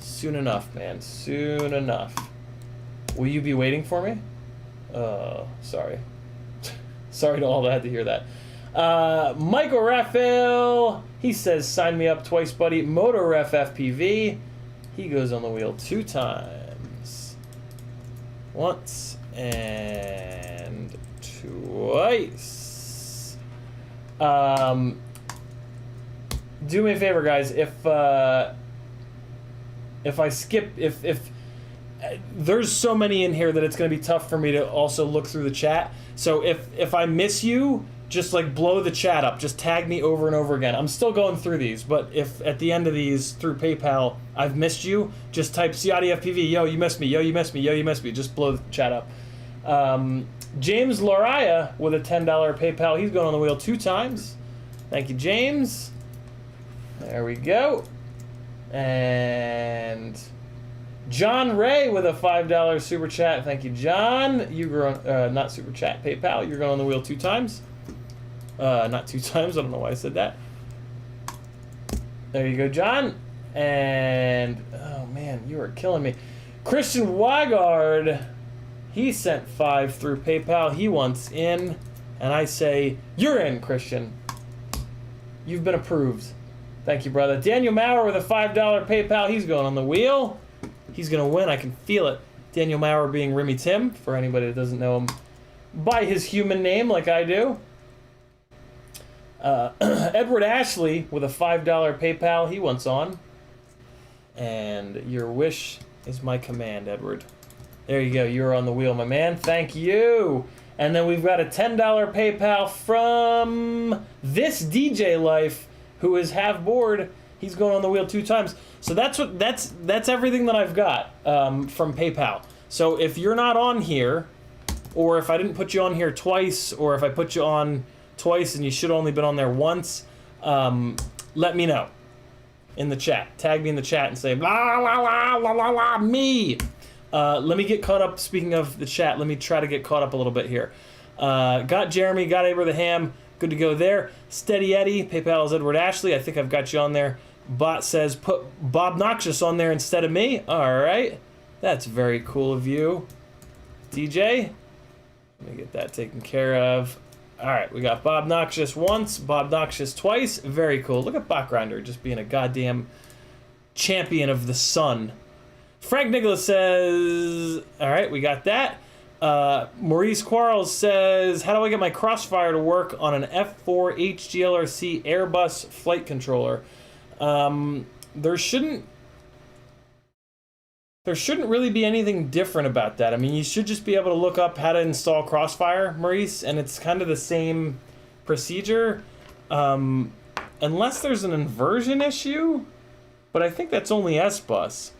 Speaker 1: Soon enough, man. Soon enough. Will you be waiting for me? Sorry. Sorry to all that had to hear that. Michael Raphael, he says, sign me up twice, buddy. CiottiFPV, he goes on the wheel 2 times. Once and twice. Do me a favor, guys. If I skip, if there's so many in here that it's going to be tough for me to also look through the chat. So if I miss you, just like blow the chat up. Just tag me over and over again. I'm still going through these, but if at the end of these through PayPal I've missed you, just type CiottiFPV. Yo, you missed me. Yo, you missed me. Yo, you missed me. Just blow the chat up. James Lariah with a $10 PayPal. He's going on the wheel 2 times. Thank you, James. There we go. And John Ray with a $5 super chat. Thank you, John. You were not super chat, PayPal. You're going on the wheel 2 times. Not 2 times. I don't know why I said that. There you go, John. And oh man, you are killing me. Christian Wygard, he sent 5 through PayPal. He wants in, and I say you're in, Christian. You've been approved. Thank you, brother. Daniel Maurer with a $5 PayPal. He's going on the wheel. He's going to win. I can feel it. Daniel Maurer being Remy Tim, for anybody that doesn't know him by his human name like I do. Edward Ashley with a $5 PayPal. He wants on. And your wish is my command, Edward. There you go. You're on the wheel, my man. Thank you. And then we've got a $10 PayPal from this DJ Life, who is half board. He's going on the wheel 2 times. So that's everything that I've got from PayPal. So if you're not on here, or if I didn't put you on here twice, or if I put you on twice and you should have only been on there once, let me know in the chat. Tag me in the chat and say blah blah blah blah blah blah me. Let me get caught up. Speaking of the chat, let me try to get caught up a little bit here. Got Jeremy, got Abraham. Good to go there. Steady Eddie, PayPal is Edward Ashley. I think I've got you on there. Bot says put Bob Noxious on there instead of me. All right, that's very cool of you, DJ. Let me get that taken care of. All right, we got Bob Noxious once, Bob Noxious twice. Very cool. Look at Bot Grinder just being a goddamn champion of the sun. Frank Nicholas says, all right, we got that. Maurice Quarles says, how do I get my Crossfire to work on an F4 HGLRC Airbus flight controller? There shouldn't really be anything different about that. I mean, you should just be able to look up how to install Crossfire, Maurice, and it's kind of the same procedure, unless there's an inversion issue, but I think that's only S-Bus.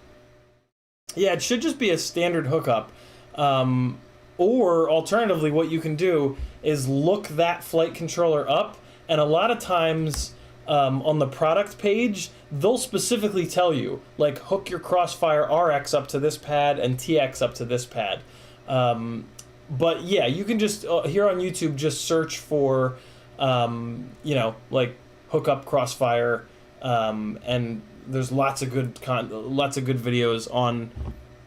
Speaker 1: Yeah, it should just be a standard hookup. Or alternatively, what you can do is look that flight controller up, and a lot of times on the product page, they'll specifically tell you, like, hook your Crossfire RX up to this pad and TX up to this pad. But yeah, you can just, here on YouTube, just search for, you know, like, hook up Crossfire, and there's lots of good videos on,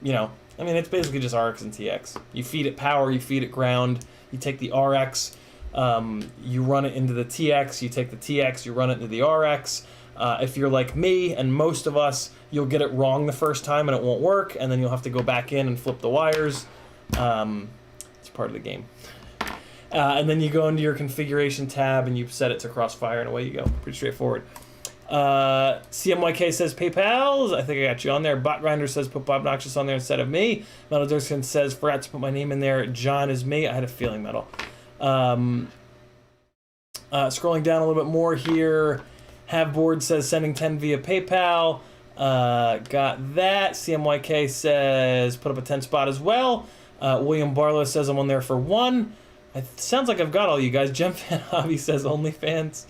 Speaker 1: you know, I mean, it's basically just RX and TX. You feed it power, you feed it ground, you take the RX, You run it into the TX, you take the TX, you run it into the RX. If you're like me and most of us, you'll get it wrong the first time and it won't work, and then you'll have to go back in and flip the wires. It's part of the game. And then you go into your configuration tab and you set it to crossfire, and away you go. Pretty straightforward. CMYK says PayPal. I think I got you on there. Bot Grinder says put Bob Noxious on there instead of me. Metal Dirksen says forgot to put my name in there. John is me. I had a feeling, Metal. Scrolling down a little bit more here. Haveboard says sending 10 via PayPal. Got that. CMYK says put up a 10 spot as well. William Barlow says I'm on there for 1. It sounds like I've got all you guys. Gem Fan Hobby says OnlyFans.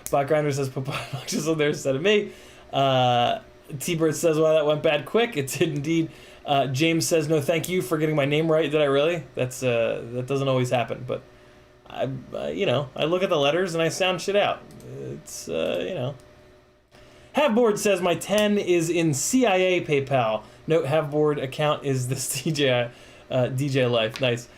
Speaker 1: Bot Grinder says put boxes on there instead of me. T-Bird says, well, that went bad quick. It did indeed. James says, no, thank you for getting my name right. Did I really? That doesn't always happen, but I look at the letters and I sound shit out. It's, Haveboard says my 10 is in CIA PayPal. Note Haveboard account is this DJ Life. Nice.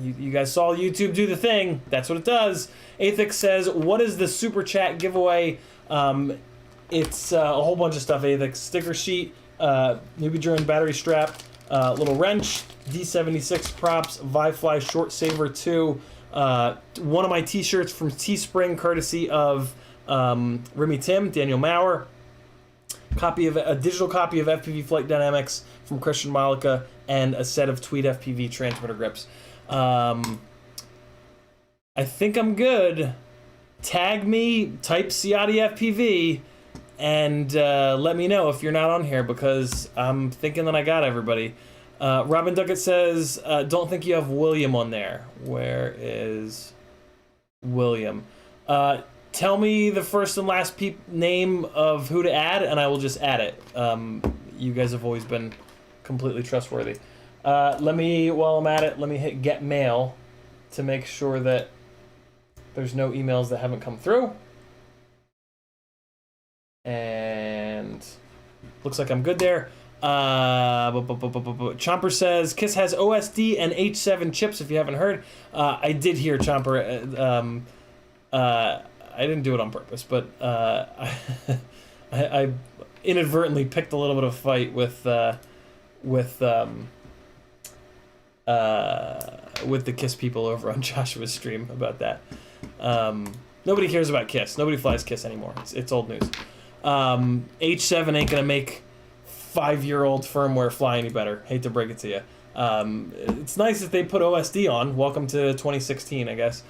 Speaker 1: You guys saw YouTube do the thing. That's what it does. Athix says, what is the super chat giveaway? It's a whole bunch of stuff, Athix. Sticker sheet, newbie drone battery strap, little wrench, D76 props, Vifly short saver 2, one of my t-shirts from Teespring courtesy of Remy Tim, Daniel Maurer, a digital copy of FPV Flight Dynamics from Christian Malika, and a set of Tweed FPV transmitter grips. I think I'm good. Tag me, type CiottiFPV, and let me know if you're not on here, because I'm thinking that I got everybody. Robin Duckett says, don't think you have William on there. Where is William? Tell me the first and last name of who to add, and I will just add it. You guys have always been completely trustworthy. While I'm at it, let me hit get mail to make sure that there's no emails that haven't come through. And looks like I'm good there. Chomper says KISS has OSD and H7 chips, if you haven't heard. I did hear, Chomper. I didn't do it on purpose, but I inadvertently picked a little bit of a fight with the KISS people over on Joshua's stream about that. Nobody cares about KISS. Nobody flies KISS anymore. It's old news. H7 ain't gonna make 5-year-old firmware fly any better. Hate to break it to you. It's nice that they put OSD on. Welcome to 2016, I guess.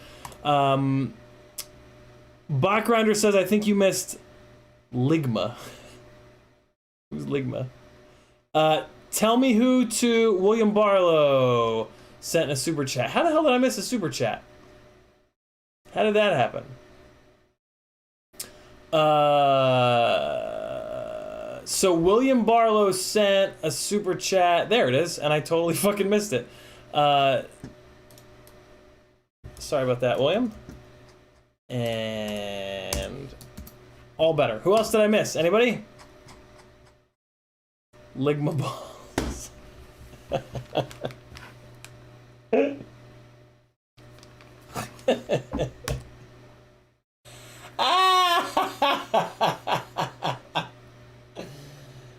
Speaker 1: Bot Grinder says, I think you missed Ligma. Who's Ligma? Tell me who to William Barlow sent a super chat. How the hell did I miss a super chat? How did that happen? So William Barlow sent a super chat. There it is, and I totally fucking missed it. Sorry about that, William. And all better. Who else did I miss? Anybody? Ligma balls.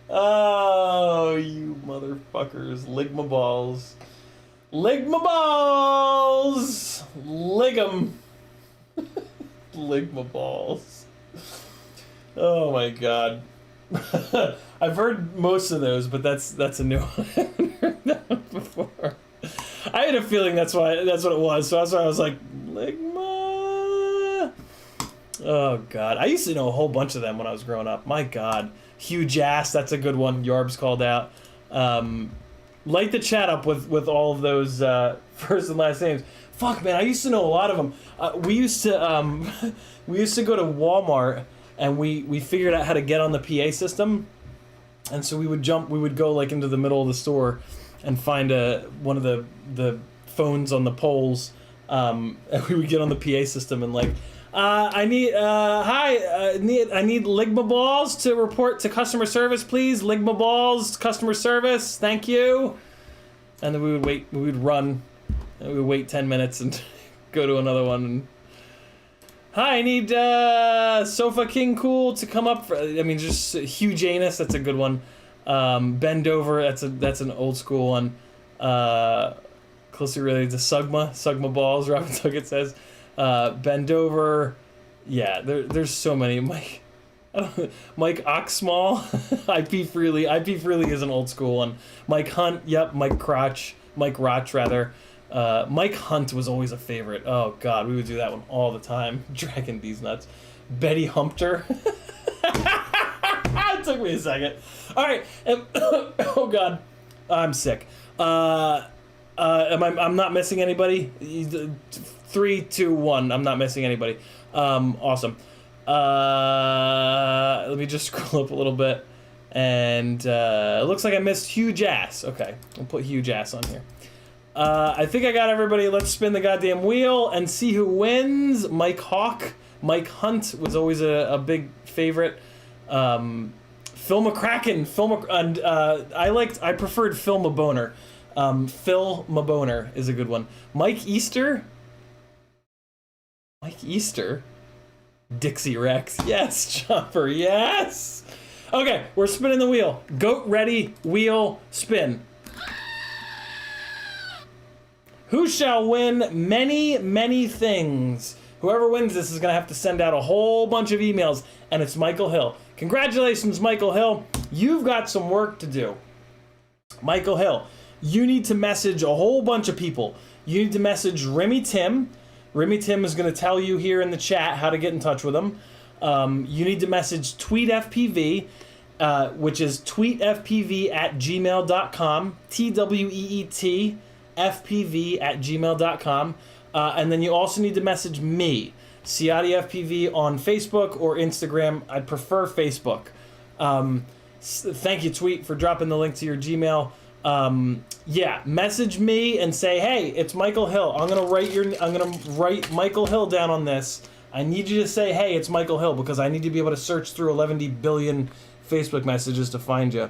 Speaker 1: Oh, you motherfuckers. Ligma balls. Ligma balls! Lig'em. Ligma balls. Oh my god. I've heard most of those, but that's a new one. I haven't heard that one before. I had a feeling that's what it was, so that's why I was like, Ligma. Oh god. I used to know a whole bunch of them when I was growing up. My god. Huge ass, that's a good one. Yarb's called out. Light the chat up with all of those first and last names. Fuck, man, I used to know a lot of them. We used to go to Walmart, and we figured out how to get on the PA system, and so we would go like into the middle of the store and find one of the phones on the poles, and we would get on the PA system and like, I need Ligma balls to report to customer service, please. Ligma balls, customer service, thank you. And then we would run. And we would wait 10 minutes and go to another one. Hi, I need Sofa King Cool to come up. Just huge anus. That's a good one. Bend over. That's an old school one. Closely related to Sugma balls. Robin Tuckett says. Bend over. Yeah, there's so many. Mike Oxsmall. IP Freely is an old school one. Mike Hunt. Yep. Mike Roch rather. Mike Hunt was always a favorite. Oh god, we would do that one all the time. Dragging these nuts. Betty Humpter. It took me a second. All right. Oh god, I'm sick. I'm not missing anybody. 3, 2, 1. I'm not missing anybody. Awesome. Let me just scroll up a little bit, and it looks like I missed Huge Ass. Okay, I'll put Huge Ass on here. I think I got everybody. Let's spin the goddamn wheel and see who wins. Mike Hawk. Mike Hunt was always a big favorite. Phil McCracken. I preferred Phil Maboner. Phil Maboner is a good one. Mike Easter. Dixie Rex. Yes, Chopper. Yes. Okay, we're spinning the wheel. Goat ready. Wheel spin. Who shall win many, many things? Whoever wins this is going to have to send out a whole bunch of emails, and it's Michael Hill. Congratulations, Michael Hill. You've got some work to do. Michael Hill, you need to message a whole bunch of people. You need to message Remy Tim. Remy Tim is going to tell you here in the chat how to get in touch with him. You need to message TweetFPV, which is tweetfpv@gmail.com. TWEET. fpv@gmail.com, and then you also need to message me, CiottiFPV, on Facebook or Instagram. I'd prefer Facebook. Thank you, Tweet, for dropping the link to your Gmail. Yeah, message me and say, hey, it's Michael Hill. I'm gonna write Michael Hill down on this. I need you to say, hey, it's Michael Hill, because I need to be able to search through 11 billion Facebook messages to find you.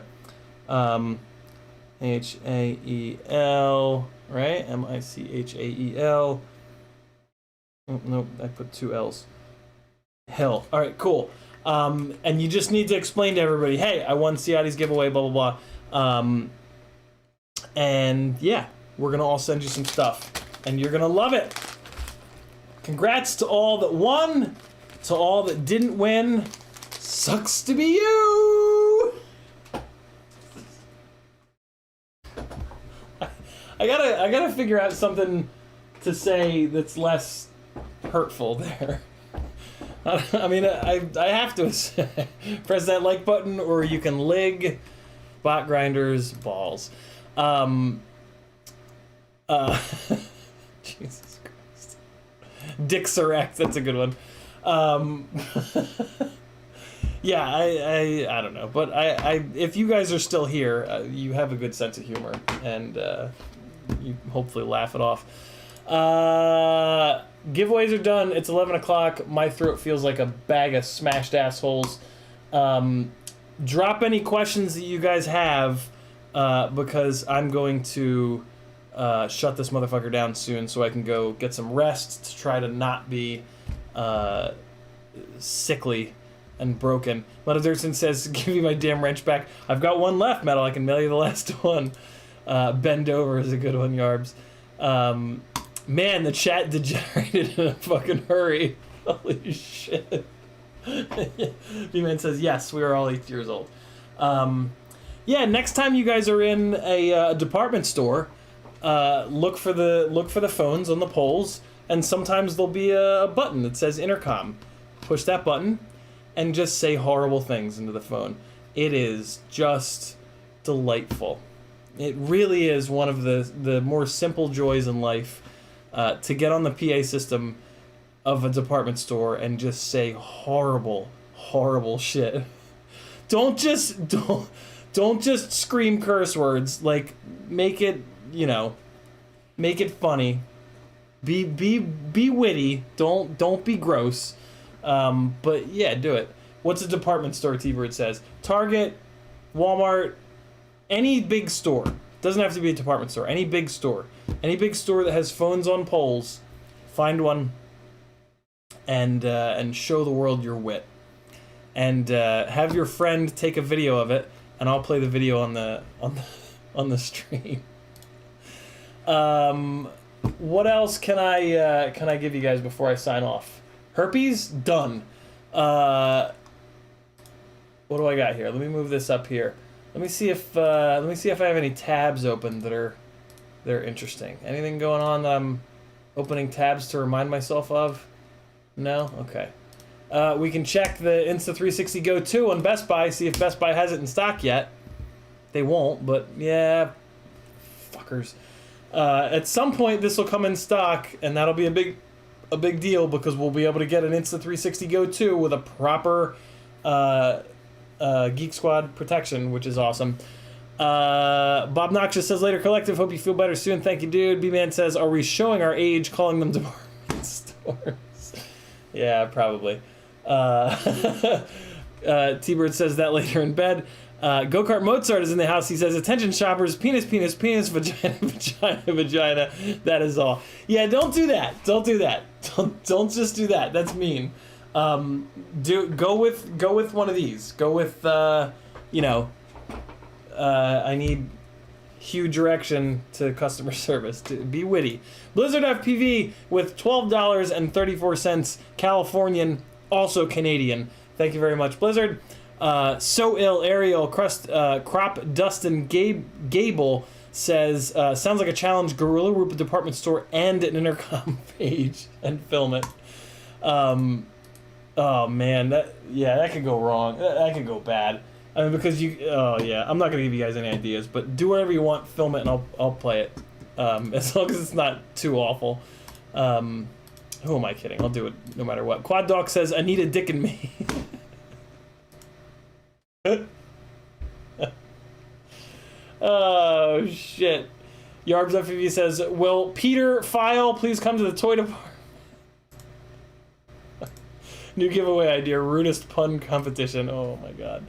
Speaker 1: Hael, right? Michael. Oh, nope, I put 2 L's. Hill. All right, cool. And you just need to explain to everybody, hey, I won Ciotti's giveaway, blah, blah, blah. And yeah, we're going to all send you some stuff, and you're going to love it. Congrats to all that won, to all that didn't win. Sucks to be you. I gotta figure out something to say that's less hurtful there. I mean, I have to say, press that like button, or you can lig bot grinders balls. Jesus Christ. Dixeract, that's a good one. Yeah, I don't know, but I if you guys are still here, you have a good sense of humor, and you hopefully laugh it off. Giveaways are done. It's 11 o'clock. My throat feels like a bag of smashed assholes. Drop any questions that you guys have, because I'm going to shut this motherfucker down soon so I can go get some rest to try to not be sickly and broken. Metal Dirksen says, give me my damn wrench back. I've got one left, Metal. I can mail you the last one. Bend over is a good one, Yarbs. Man, the chat degenerated in a fucking hurry. Holy shit. B-Man says, yes, we are all 8 years old. Yeah, next time you guys are in a department store, look for the phones on the poles, and sometimes there'll be a button that says intercom. Push that button and just say horrible things into the phone. It is just delightful. It really is one of the more simple joys in life, to get on the PA system of a department store and just say horrible, horrible shit. Don't just scream curse words. Like, make it, make it funny. Be witty. Don't be gross. But yeah, do it. What's a department store? T-Bird says Target, Walmart, any big store. Doesn't have to be a department store. Any big store that has phones on poles. Find one and show the world your wit. And have your friend take a video of it, and I'll play the video on the stream. What else can I give you guys before I sign off? Herpes done. What do I got here? Let me move this up here. Let me see if I have any tabs open that are interesting. Anything going on that I'm opening tabs to remind myself of? No? Okay. We can check the Insta360 Go 2 on Best Buy, see if Best Buy has it in stock yet. They won't, but yeah, fuckers. At some point, this will come in stock, and that'll be a big deal because we'll be able to get an Insta360 Go 2 with a proper Geek Squad protection, which is awesome. Bob Noxious says, later collective, hope you feel better soon. Thank you, dude. B-Man says, are we showing our age calling them department stores? Yeah, probably. T-Bird says that later in bed. Go-Kart Mozart is in the house. He says, attention shoppers, penis, penis, penis, vagina, vagina, vagina. That is all. Yeah, don't do that. Don't do that. Don't just do that. That's mean. Go with one of these. Go with, I need huge direction to customer service. To be witty. Blizzard FPV with $12.34 Californian, also Canadian. Thank you very much, Blizzard. So Ill Ariel Crop Dustin Gable says, sounds like a challenge. Gorilla Root department store and an intercom page and film it. Oh man, that could go wrong. That could go bad. I mean, because I'm not gonna give you guys any ideas, but do whatever you want, film it, and I'll play it. As long as it's not too awful. Who am I kidding? I'll do it no matter what. Quad Dog says, I need a dick in me. Oh shit. Yarbs FPV says, will Peter File please come to the toy department? New giveaway idea, rudest pun competition. Oh my god.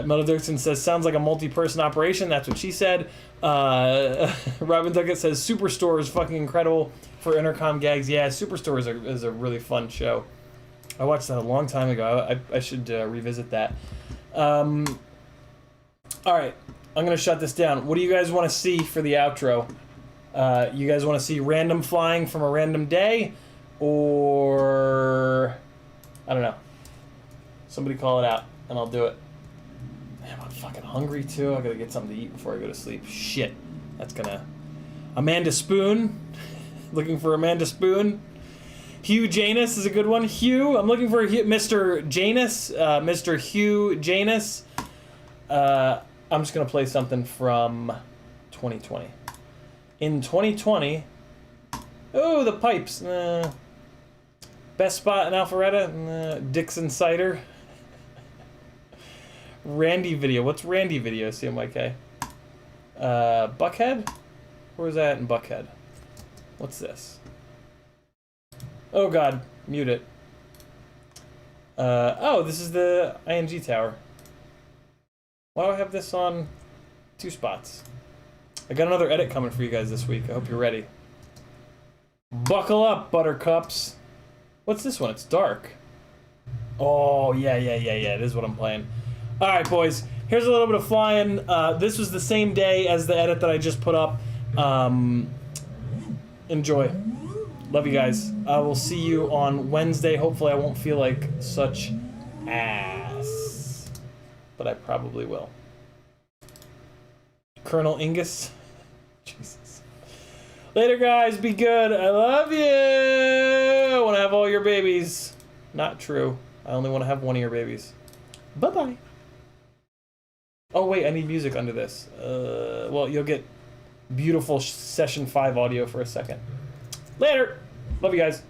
Speaker 1: Metal Dixon says, sounds like a multi-person operation. That's what she said. Robin Duckett says, Superstore is fucking incredible for intercom gags. Yeah, Superstore is a really fun show. I watched that a long time ago. I should revisit that. Alright, I'm gonna shut this down. What do you guys want to see for the outro? You guys want to see random flying from a random day? Or I don't know. Somebody call it out and I'll do it. Man, I'm fucking hungry too. I gotta get something to eat before I go to sleep. Shit. That's gonna... Amanda Spoon. Looking for Amanda Spoon. Hugh Janus is a good one. Hugh. I'm looking for Mr. Janus. Mr. Hugh Janus. I'm just gonna play something from 2020. In 2020... Oh, the pipes. Best spot in Alpharetta. Dixon Cider. Randy video. What's Randy video, CMYK? Buckhead? Where was that in Buckhead? What's this? Oh god, mute it. Oh, this is the ING tower. Why do I have this on 2 spots? I got another edit coming for you guys this week. I hope you're ready. Buckle up, buttercups. What's this one? It's dark. Oh, yeah. It is what I'm playing. All right, boys. Here's a little bit of flying. This was the same day as the edit that I just put up. Enjoy. Love you guys. I will see you on Wednesday. Hopefully I won't feel like such ass. But I probably will. Colonel Ingus. Jesus. Later, guys. Be good. I love you. I want to have all your babies. Not true. I only want to have one of your babies. Bye-bye. Oh, wait. I need music under this. Well, you'll get beautiful Session 5 audio for a second. Later. Love you guys.